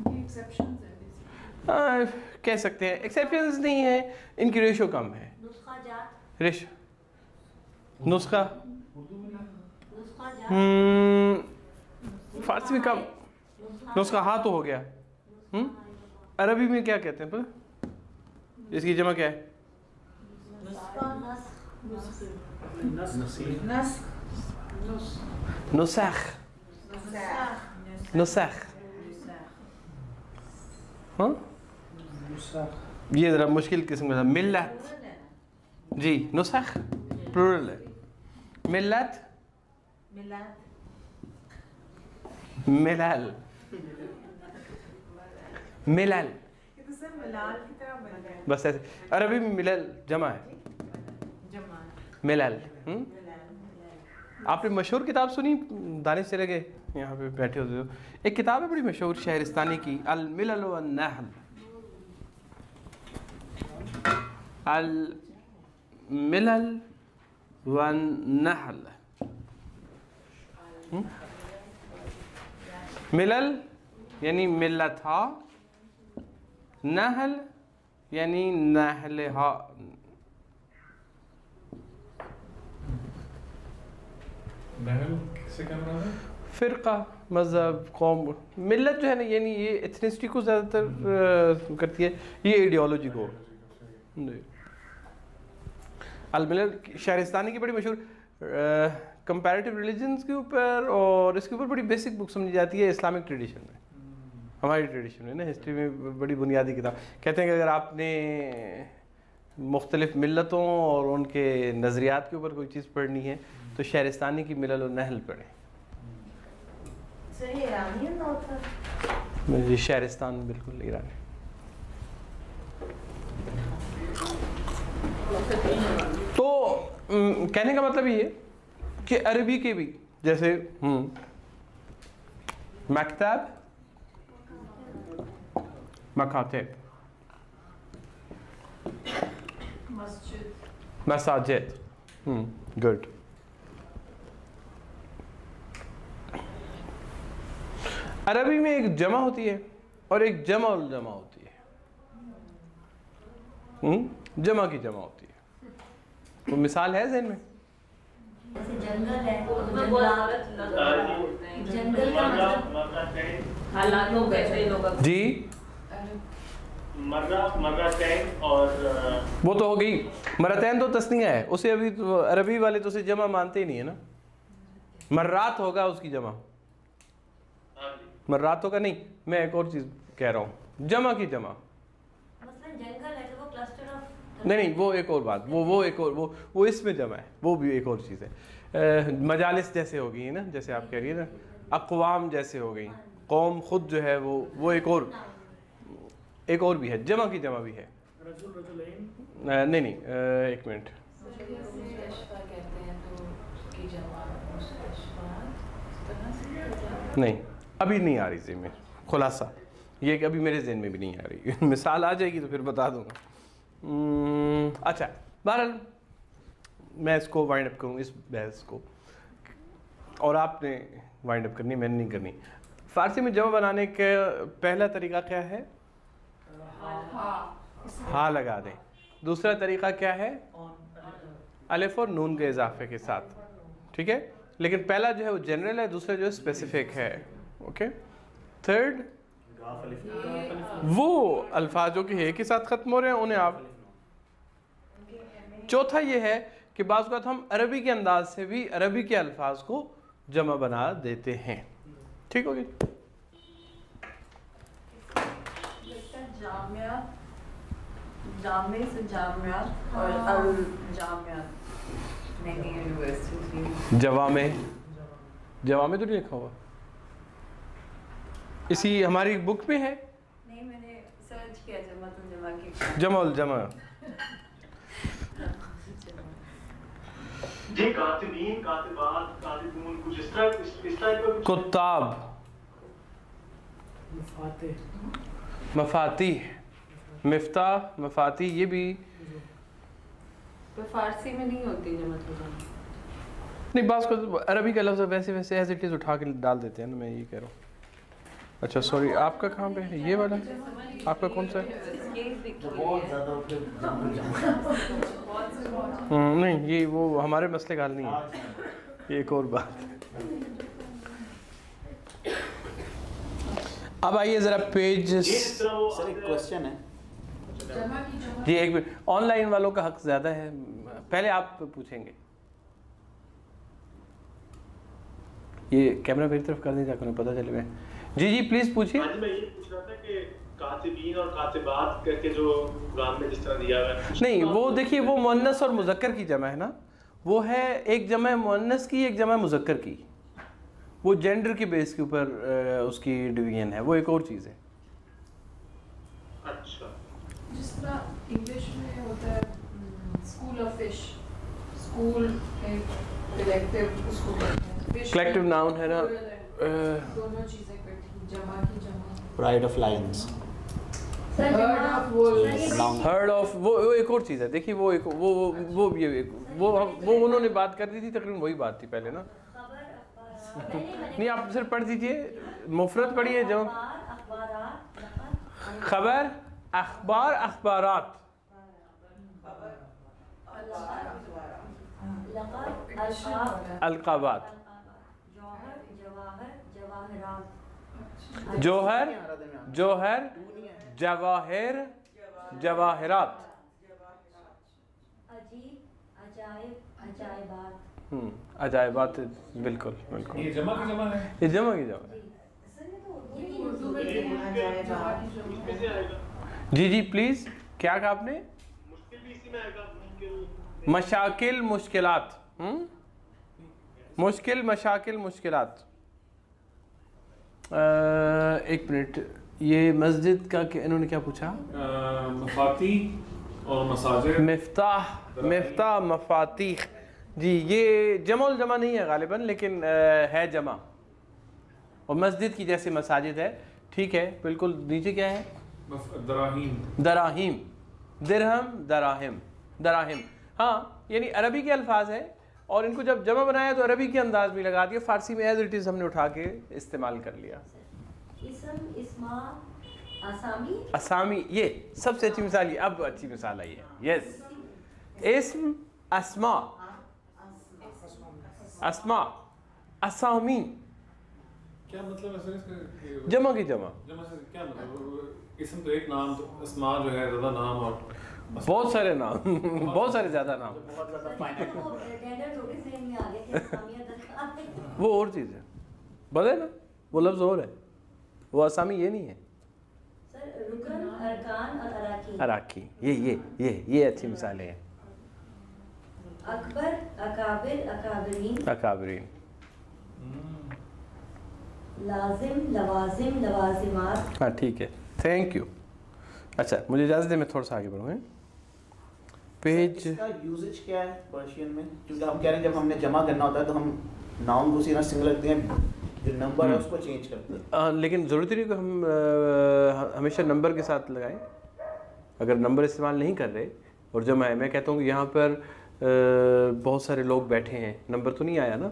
एक्सेप्शंस है। कह सकते हैं, एक्सेप्शंस नहीं है, इनकी रेशो कम है। नुस्खा जात, रेशो नुस्खा नुस्खा जात, फारसी में कम, नुस्खा हाँ तो हो गया। अरबी में क्या कहते हैं पता, इसकी जमा क्या है? नुसख, नुसख। हाँ ये ज़रा मुश्किल किस्म का, मिल्लत जी, नुसख प्लूरल है, मिल्लत मिलल, मिलल बस ऐसे। अरबी में मिलल जमा है, मिलल। आपने मशहूर किताब सुनी, दानिश चले गए यहाँ पे बैठे होते हो, एक किताब है बड़ी मशहूर शहरिस्तानी की, अल मिलल व नहल, अल मिलल व नहल। मिलल यानी मिल्लत हा, नहल यानी नहल हा। फ़िरका, मज़हब, कौम, मिल्लत जो है ना, यानी ये एथनिसिटी को ज़्यादातर करती है, ये आइडियोलॉजी को। अल-मिलल शहरिस्तानी की बड़ी मशहूर कंपैरेटिव रिलीजन्स के ऊपर, और इसके ऊपर बड़ी बेसिक बुक समझी जाती है इस्लामिक ट्रेडिशन में, हमारी ट्रेडिशन में ना, हिस्ट्री में बड़ी बुनियादी किताब। कहते हैं कि अगर आपने मुख्तलिफ मिल्लतों और उनके नज़रियात के ऊपर कोई चीज़ पढ़नी है तो शहरिस्तानी की मिलल और नहल पढ़ें। मुझे शहरिस्तान बिल्कुल ईरानी। तो कहने का मतलब ये कि अरबी के भी जैसे मकतब, मकातिब, मसाजिद, गुड। अरबी में एक जमा होती है और एक जमा उल जमा होती है। जमा की जमा होती है, तो मिसाल है ज़हन में? जैसे जंगल है, जंगल का हालातों कैसे लोग जी, मर्रतैन और वो तो हो गई। मरतैन तो तस्निया है, उसे अभी तो अरबी वाले तो उसे जमा मानते ही नहीं है ना। मर्रात होगा उसकी जमा, मर्रात होगा नहीं, मैं एक और चीज़ कह रहा हूँ, जमा की जमा। मसलन जंगल है तो वो क्लस्टर ऑफ, नहीं वो एक और बात, वो एक और वो इसमें जमा है, वो भी एक और चीज़ है। मजालिस जैसे हो गई है ना, जैसे आप कह रही है ना, अक़वाम जैसे हो गई, कौम खुद जो है वो एक और भी है, जमा की जमा भी है। नहीं एक मिनट, नहीं अभी नहीं आ रही ज़हन में खुलासा, ये अभी मेरे ज़हन में भी नहीं आ रही। मिसाल आ जाएगी तो फिर बता दूंगा। अच्छा, बहरहाल मैं इसको वाइंड अप करूँ, इस बहस को, और आपने वाइंड अप करनी, मैंने नहीं करनी। फ़ारसी में जमा बनाने का पहला तरीका क्या है? हाँ लगा दें। दूसरा तरीका क्या है? अलिफ और नून के इजाफे के साथ, ठीक है। लेकिन पहला जो है वो जनरल है, दूसरा जो है स्पेसिफिक है, ओके। थर्ड, वो अल्फाज जो कि हे के साथ ख़त्म हो रहे हैं उन्हें आप। चौथा ये है कि बाज़ वक़्त हम अरबी के अंदाज से भी अरबी के अल्फाज को जमा बना देते हैं, ठीक हो गया। जामे से जामिया और अल जामिया नहीं यूनिवर्सिटी, जवामे तो नहीं लिखा हुआ, इसी हमारी बुक में है। नहीं मैंने सर्च किया जमा तो जमा के जमाल जमा जी, कातिबीन, कातिबात, कातिबून, कुछ इस टाइप का कुछ। कुत्ताब, मफाती, मिफ्ता, मफाती, ये भी पर फारसी में नहीं होती जमा तो जमा। नहीं, बात को अरबी का लफ्ज़ वैसे एज इट इज़ उठा के डाल देते हैं ना, मैं ये कह रहा हूँ। अच्छा सॉरी, आपका कहाँ पे है? ये वाला आपका कौन सा है? बहुत ज़्यादा नहीं, ये वो हमारे मसले का हल नहीं है, ये एक और बात है। अब आइए ज़रा पेज। सर एक क्वेश्चन है जी, एक मिनट, ऑनलाइन वालों का हक ज़्यादा है, पहले आप पूछेंगे। ये कैमरा मेरी तरफ कर दें ताकि उन्हें पता चले। मैं जी प्लीज़ पूछिए। आज मैं ये पूछ रहा था कि कातिबीन और कातिबात करके जो कुरान में जिस तरह दिया हुआ है, नहीं वो देखिए, वो मुअन्नस और मुज़क्कर की जमा है ना, वो है एक जमा मुअन्नस की, एक जमा मुज़क्कर की, वो जेंडर के बेस के ऊपर उसकी डिवीजन है, वो एक और चीज़ है। अच्छा, जिस तरह इंग्लिश में होता है स्कूल ऑफ फिश, स्कूल एक कलेक्टिव, उसको कलेक्टिव नाउन है ना, दोनों चीजें इकट्ठी, जमा की जमा। Pride of Lions, heard of, वो एक और चीज़ है। देखिए वो एक वो उन्होंने बात कर दी थी, तकरीबन वही बात थी पहले ना। नहीं, आप सिर्फ पढ़ दीजिए, मुफरत पढ़िए, जो खबर, अखबार, अखबारात, अलकाबात, जोहर, जोहर, जवाहिर, जवाहिरात, अजायबात, बिल्कुल बिल्कुल, ये जमा की जमा है, ये जमा की जमा है। जी प्लीज, क्या कहा आपने? मुश्किल भी इसी में आएगा, मशाकिल, मुश्किलात, मुश्किल, मशाकिल, मुश्किलात। एक मिनट, ये मस्जिद का इन्होंने क्या पूछा? मफाती और मसाजिद, मिफ्ताह, मिफ्ताह, मफातीह। जी, ये जमा जमा नहीं है गालिबन, लेकिन है जमा, और मस्जिद की जैसे मसाजिद है, ठीक है बिल्कुल। नीचे क्या है? दराहीम, दराहीम, दिरहम, दराहिम, दराहिम। हाँ, यानी अरबी के अल्फाज हैं, और इनको जब जमा बनाया तो अरबी के अंदाज में लगा दिया, फारसी में एज इट इज़ हमने उठा के इस्तेमाल कर लिया। असामी, ये सबसे अच्छी मिसाल, ये अब अच्छी मिसाल आई है। यस, इस्म, अस्मा, अस्मा, असामी, क्या मतलब है सर इसका? जमा की जमा। जमा से क्या मतलब? इसम तो एक नाम, तो अस्मा जो है ज़्यादा नाम, और बहुत सारे नाम बहुत सारे ज़्यादा नाम, वो और चीज़ है, बदले ना, वो लफ्ज़ और है, वो असामी ये नहीं है। अराकी, ये अच्छी मिसालें हैं। अकबर, अकाबिर, अकाबरीन, अकाबरीन, लाजिम, लवाजिम, लवाजिमात। हाँ ठीक है, थैंक यू। अच्छा, मुझे इजाज़त दे, मैं थोड़ा सा आगे बढ़ूँगा। पेज, इसका यूजेज क्या है पर्शियन में? क्योंकि हम कह रहे हैं जब हमने जमा करना होता है तो हम नाउन को सीधा सिंगल रखते हैं, जो नंबर है उसको चेंज करते हैं। लेकिन ज़रूरत नहीं कि हम हमेशा नंबर के साथ लगाएं। अगर नंबर इस्तेमाल नहीं कर रहे और जमा है, मैं कहता हूँ कि यहाँ पर बहुत सारे लोग बैठे हैं, नंबर तो नहीं आया ना,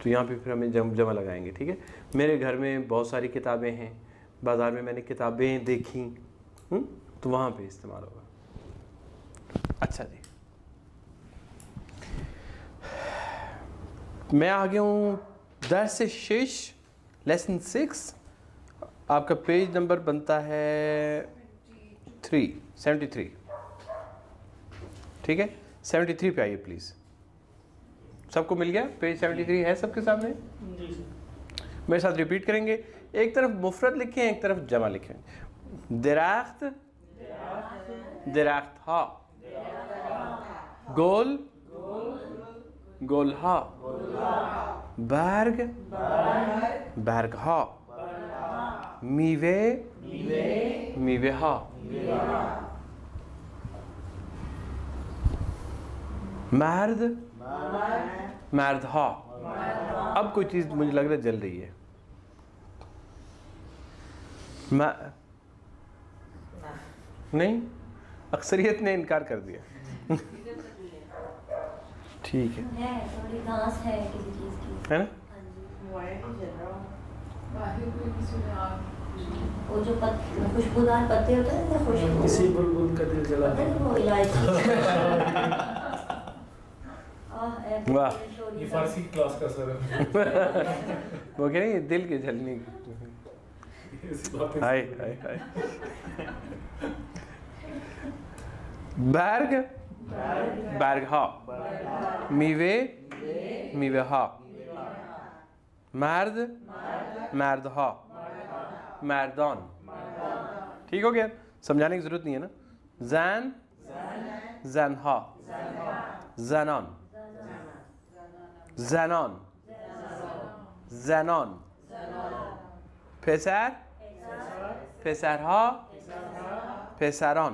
तो यहाँ पे फिर हमें जमा लगाएंगे, ठीक है। मेरे घर में बहुत सारी किताबें हैं, बाज़ार में मैंने किताबें देखी, तो वहाँ पे इस्तेमाल होगा। अच्छा जी, मैं आ गया हूँ दर्स शेष, लेसन 6। आपका पेज नंबर बनता है 73, ठीक है। 73 पे आइए प्लीज़। सबको मिल गया? पेज 73 है सबके सामने? मेरे साथ रिपीट करेंगे। एक तरफ मुफरत लिखें, एक तरफ जमा लिखें। दराख्त, दराख्त हा, गोल, गोलहा, बर्ग, बर्गहा, मीवे, मीवेहा, मर्द, मर्दहा। अब कोई चीज़ मुझे लग रहा है जल रही है। नहीं, अक्सरियत ने इनकार कर दिया। ठीक है, थोड़ी घास है किसी चीज की, है ना? बाहर कोई किसी ने आग वो जो खुशबूदार पत्ते होते हैं ना, खुशबू किसी बुलबुल का दिल जला पता नहीं वो इलायची वाह, ये फारसी क्लास का सर है। वो कह रही है दिल के जलने ऐसी बातें। हाय हाय हाय। बैर्ग बैर्ग हा, मीवे मीवे हा, मर्द मर्द हा, मैरदान। ठीक हो गया, समझाने की जरूरत नहीं है ना। जैन जैन हा, जैनान जैनान जैनान, पेसर पेसर हा, पेसरान,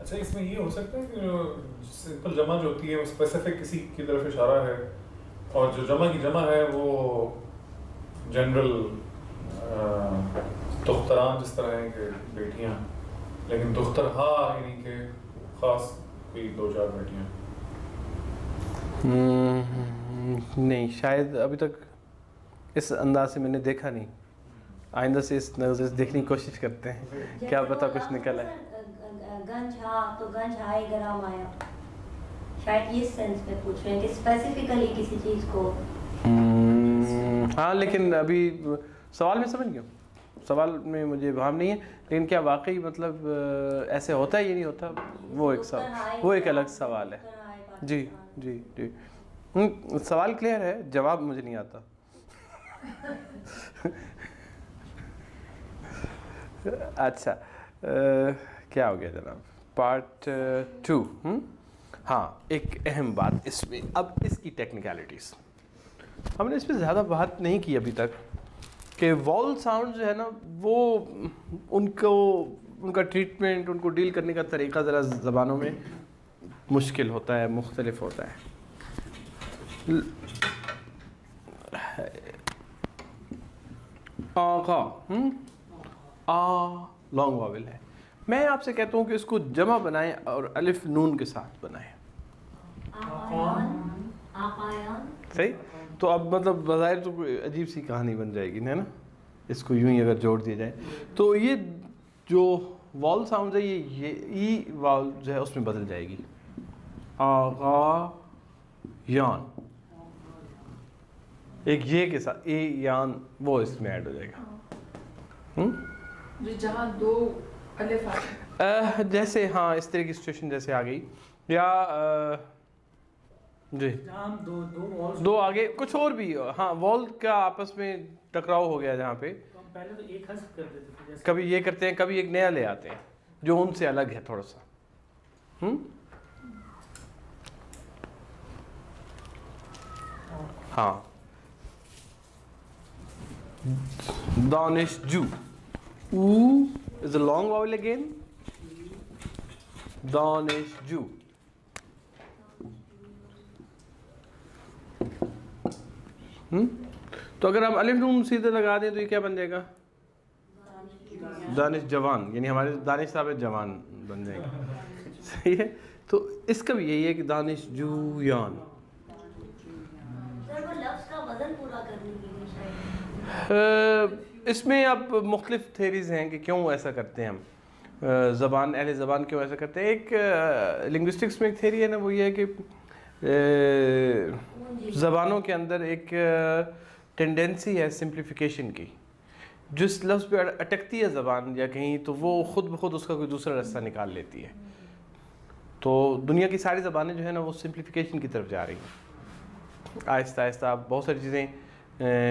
अच्छा, इसमें ये हो सकता है कि सिंपल जमा जो होती है वो स्पेसिफिक किसी की तरफ इशारा है, और जो जमा की जमा है वो जनरल दुख्तरान जिस तरह है कि बेटियां, लेकिन दुख्तरहा यानी कि खास कोई 2-4 बेटियां। नहीं, शायद अभी तक इस अंदाज से मैंने देखा नहीं। आइंदा से इस नज़र से देखने की कोशिश करते हैं, क्या पता कुछ निकल आए। गंज हा तो गंज हाय गरम आया, शायद ये सेंस में पूछ रहे हैं कि स्पेसिफिकली किसी चीज़ को। हाँ, लेकिन अभी सवाल में समझ गया, सवाल में मुझे भाव नहीं है, लेकिन क्या वाकई मतलब ऐसे होता है ये नहीं होता, वो एक सवाल, वो एक अलग सवाल है। जी जी जी, सवाल क्लियर है, जवाब मुझे नहीं आता। अच्छा, क्या हो गया जनाब, पार्ट 2। हाँ, एक अहम बात इसमें, अब इसकी टेक्निकलिटीज़ हमने इस पर ज़्यादा बात नहीं की अभी तक, कि वॉल साउंड जो है ना, वो उनका ट्रीटमेंट, उनको डील करने का तरीका ज़रा ज़बानों में मुश्किल होता है, मुख्तलिफ होता है। आगा आ लॉन्ग वावल है, मैं आपसे कहता हूँ कि इसको जमा बनाएं और अलिफ नून के साथ बनाएं। सही, तो अब मतलब बज़ाहिर तो कोई अजीब सी कहानी बन जाएगी ना, इसको यूं ही अगर जोड़ दिया जाए तो ये जो वॉल साउंड है ये ई वॉल जो है उसमें बदल जाएगी। आगा यान, एक ये के साथ ए यान, वो इसमें ऐड हो जाएगा। जहाँ 2 अलिफ आते, जैसे हाँ, इस तरह की सिचुएशन जैसे आ गई, या जी दो आगे कुछ और भी, हाँ, वॉल का आपस में टकराव हो गया जहाँ पे, तो हम पहले तो एक हज़फ कर देते थे, कभी ये करते हैं, कभी एक नया ले आते हैं जो उनसे अलग है थोड़ा सा। हाँ, दानिश जू, ऊ is a long vowel again, Danish जू। तो अगर हम अलिफ नून सीधे लगा दें तो ये क्या बन जाएगा, दानिश जवान, यानी हमारे दानिश साहब जवान बन जाएंगे। सही है, तो इसका भी यही है कि दानिश जुयान। इसमें अब मुख्तलिफ थेरीज़ हैं कि क्यों ऐसा करते हैं हम, ज़बान अहले ज़बान क्यों ऐसा करते हैं। एक लिंग्विस्टिक्स में एक थेरी है ना, वो ये है कि ज़बानों के अंदर एक टेंडेंसी है सिंप्लिफिकेशन की, जिस लफ्ज़ पे अटकती है ज़बान या कहीं, तो वो ख़ुद ब खुद उसका कोई दूसरा रास्ता निकाल लेती है। तो दुनिया की सारी ज़बानें जो है ना वो सिंप्लिफिकेशन की तरफ जा रही हैं, आहिस्ता आहिस्ता बहुत सारी चीज़ें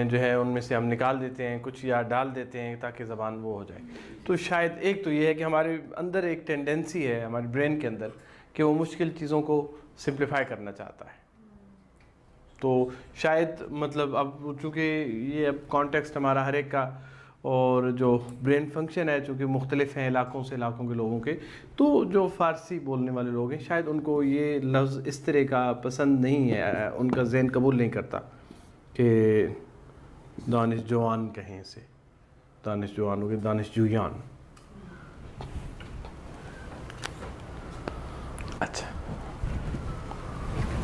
जो है उनमें से हम निकाल देते हैं, कुछ या डाल देते हैं ताकि ज़बान वो हो जाए। तो शायद एक तो ये है कि हमारे अंदर एक टेंडेंसी है हमारे ब्रेन के अंदर कि वो मुश्किल चीज़ों को सिंप्लीफाई करना चाहता है। तो शायद मतलब अब चूँकि ये अब कॉन्टेक्स्ट हमारा हर एक का और जो ब्रेन फंक्शन है चूँकि मुख्तलिफ हैं इलाकों से इलाकों के लोगों के, तो जो फ़ारसी बोलने वाले लोग हैं शायद उनको ये लफ्ज़ इस तरह का पसंद नहीं है, उनका जहन कबूल नहीं करता कि दानिश जवान कहें इसे, दानिश जवान हो गए दानिश जुयान। अच्छा,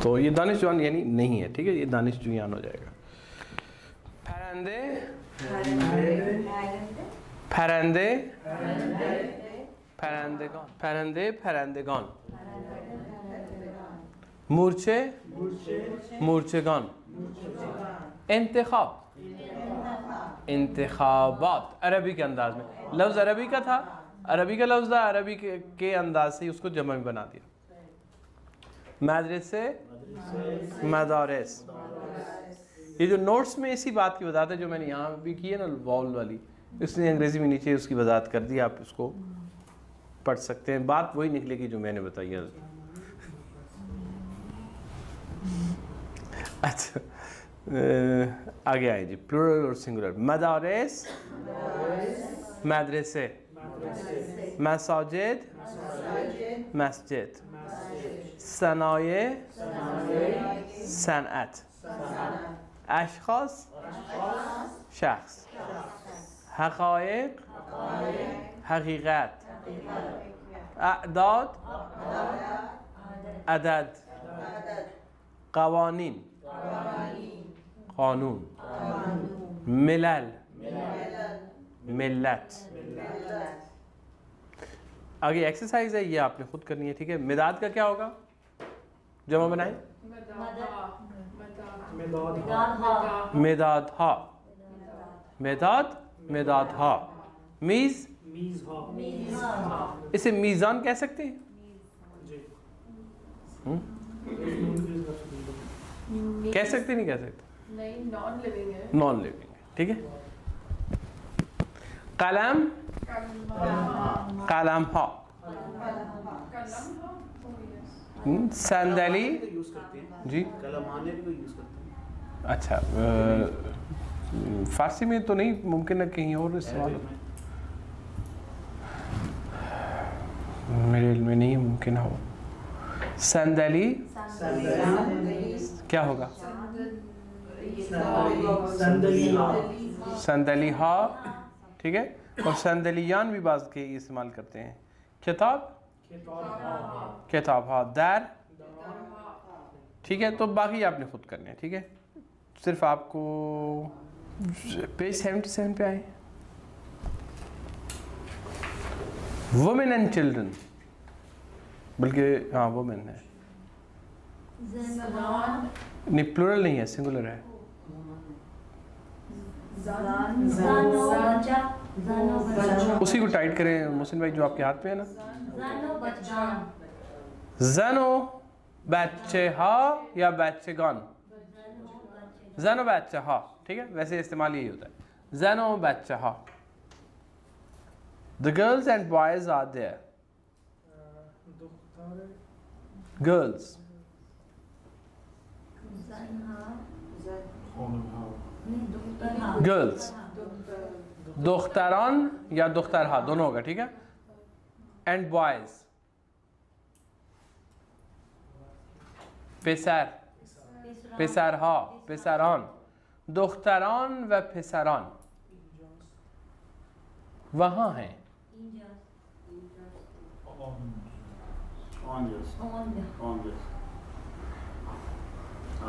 तो ये दानिश जवान यानी नहीं है, ठीक है, ये दानिश जुयान हो जाएगा। फरंदे फरंदे फरंदेगान फरंदे फरंदेगान, मूर्छे मूर्छेगान, इंतखाब इंतखाबात, अरबी के अंदाज में। लफ्ज़ अरबी का था, अरबी का लफ्ज़ था, अरबी के अंदाज से उसको जमा में बना दिया। मदरसे मदारिस, ये जो नोट्स में इसी बात की वजाहत है जो मैंने यहाँ भी की है ना, वॉल वाली, इसने अंग्रेज़ी में नीचे उसकी वजाहत कर दी, आप इसको पढ़ सकते हैं, बात वही निकलेगी जो मैंने बताई है। अच्छा, आगे आए जी, प्लूरल और सिंगुलर। मदारिस मदरसे, मसाजिद मस्जिद, सनाए सनअत, अशखास शख्स, हक़ाइक़ हकीकत, अअदाद अदद, क़वानीन क़ानून, मिलल मिल्लत। आगे एक्सरसाइज है, ये आपने खुद करनी है, ठीक है। मिदाद का क्या होगा, जमा बनाएं, मिदाद हा, मिदाद मिदाद हा, मीज़ इसे मीज़ान कह सकते हैं, कह सकते नहीं कह सकते, नहीं, नॉन लिविंग है, नॉन लिविंग है, ठीक है। कलम कलम हा, संदली यूज करते हैं जी, कलमाने भी यूज करते हैं। अच्छा, फारसी में तो नहीं, मुमकिन है कहीं और इस्तेमाल, मेरे इल्म में नहीं है, मुमकिन हो। संदली क्या होगा, संदली हा, ठीक है। और संदलियान भी बाज़ के इस्तेमाल करते हैं। किताब किताब हा, दार, ठीक है। तो बाकी आपने खुद करने हैं, ठीक है। सिर्फ आपको पेज 77 पे आए, वुमेन एंड चिल्ड्रन, बल्कि हाँ वुमेन है, नहीं प्लूरल नहीं है, सिंगुलर है। उसी को टाइट करें मोहसिन भाई, जो आपके हाथ पे है ना, जनो बच्चे हा या बच्चे गान, जनो बच्चे हा, ठीक है। वैसे इस्तेमाल यही होता है, जनो बच्चे हा। The girls and boys are there. Girls. Girls, दुख्तरान या दुख्तरहा दोनों होगा, ठीक है। एंड बॉयज, पेसर पेसरहा पेसरान, दुख्तरान व पेसरान वहाँ हैं।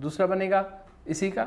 दूसरा बनेगा इसी का,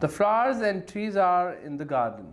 The flowers and trees are in the garden.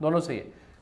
दोनों सही है।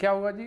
क्या होगा जी,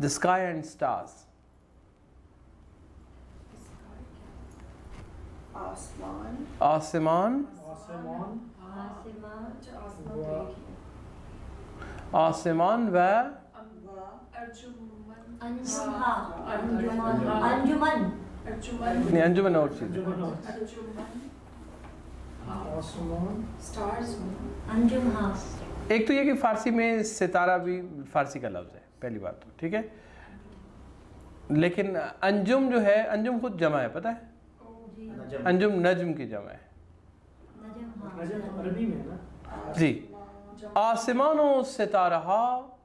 The sky and stars. आसमान आसमान आसमान व नहीं, अंजुमन और चीज। एक तो ये कि फारसी में सितारा भी फारसी का लफ्ज़ है, पहली बात तो ठीक है, लेकिन अंजुम जो है, अंजुम खुद जमा है, पता है? अंजुम नज्म की जमा है जी। आसमानों सितारा,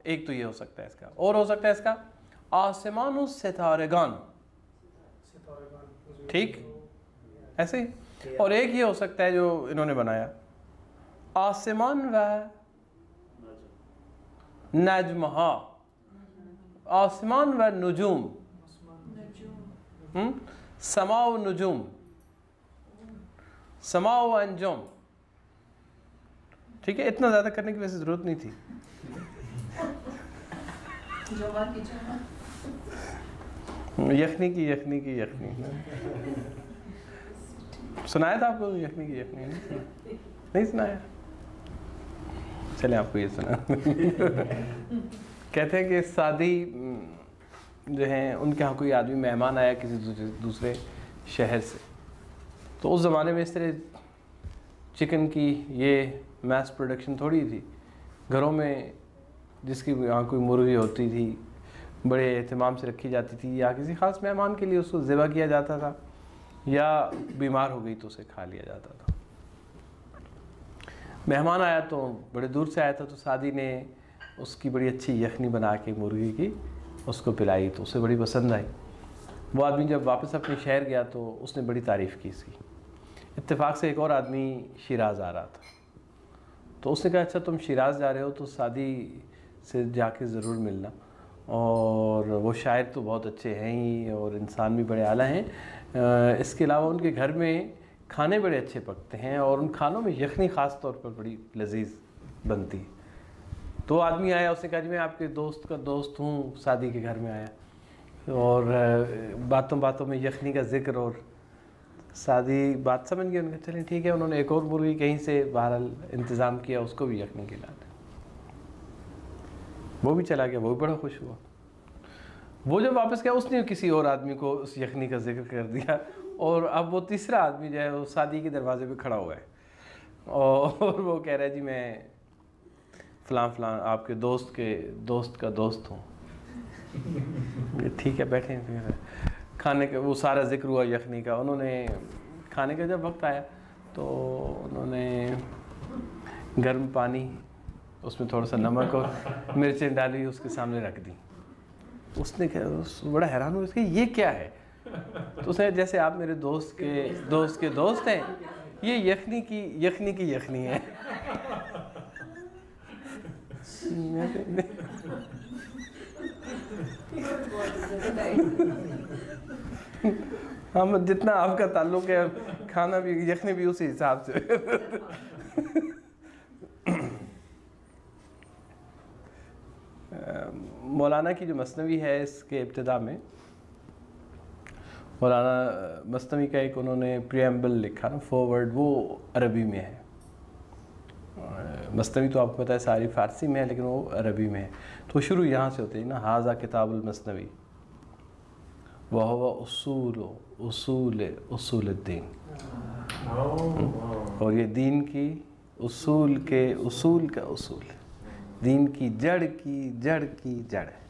एक तो ये हो सकता है इसका, और हो सकता है इसका आसमानों सितारेगान, ठीक ऐसे ही। और एक ये हो सकता है जो इन्होंने बनाया, आसमान व नजमहा, आसमान व नुजूम, समाओ नुजूम, समाओ अंजुम, ठीक है। इतना ज़्यादा करने की वैसे ज़रूरत नहीं थी। यखनी की यखनी की यखनी सुनाया था आपको? यखनी की यखनी नहीं सुनाया? चले आपको ये सुना। कहते हैं कि शादी जो है उनके यहाँ कोई आदमी मेहमान आया किसी दूसरे शहर से, तो उस ज़माने में इस तरह चिकन की ये मैस प्रोडक्शन थोड़ी थी। घरों में जिसकी यहाँ कोई मुर्गी होती थी बड़े एहतमाम से रखी जाती थी, या किसी ख़ास मेहमान के लिए उसको ज़िबा किया जाता था, या बीमार हो गई तो उसे खा लिया जाता था। मेहमान आया तो बड़े दूर से आया था, तो शादी ने उसकी बड़ी अच्छी यखनी बना के मुर्गी की उसको पिलाई, तो उसे बड़ी पसंद आई। वो आदमी जब वापस अपने शहर गया तो उसने बड़ी तारीफ़ की इसकी। इत्तेफाक से एक और आदमी शिराज़ आ रहा था, तो उसने कहा अच्छा तुम शिराज़ जा रहे हो तो शादी से जाके ज़रूर मिलना, और वो शायर तो बहुत अच्छे हैं ही और इंसान भी बड़े आला हैं, इसके अलावा उनके घर में खाने बड़े अच्छे पकते हैं, और उन खानों में यखनी ख़ास तौर पर बड़ी लजीज बनती है। तो आदमी आया, उसने कहा जी मैं आपके दोस्त का दोस्त हूँ, शादी के घर में आया, और बातों बातों में यखनी का जिक्र, और शादी बात समझ गए। उन्होंने चलें ठीक है, उन्होंने एक और मुर्गी कहीं से बहरहाल इंतज़ाम किया, उसको भी यखनी खिला दी। वो भी चला गया, वो भी बड़ा खुश हुआ। वो जब वापस गया उसने किसी और आदमी को उस यखनी का जिक्र कर दिया, और अब वो तीसरा आदमी जो है वो शादी के दरवाजे पे खड़ा हुआ है, और वो कह रहा है जी मैं फ़लाँ फ़लाँ आपके दोस्त का दोस्त हूँ। ठीक है बैठे, खाने का वो सारा जिक्र हुआ यखनी का। उन्होंने खाने का जब वक्त आया तो उन्होंने गर्म पानी, उसमें थोड़ा सा नमक और मिर्चें डाली, उसके सामने रख दी। उसने कहा, बड़ा हैरान हुआ इसके ये क्या है? तो उसने जैसे आप मेरे दोस्त के दोस्त हैं, ये यखनी की यखनी है। हम जितना आपका ताल्लुक है, खाना भी यखनी भी उसी हिसाब से। मौलाना की जो मसनवी है, इसके इब्तिदा में मौलाना मसनवी का एक उन्होंने प्रियम्बल लिखा ना, फॉरवर्ड, वो अरबी में है। मसनवी तो आपको पता है सारी फ़ारसी में है, लेकिन वो अरबी में है। तो शुरू यहाँ से होते हैं ना, हाज़ा किताबुल मसनवी वह उसूल-उद्दीन, और ये दीन की उसूल के उसूल का उसूल, दीन की जड़ की जड़ की जड़ है।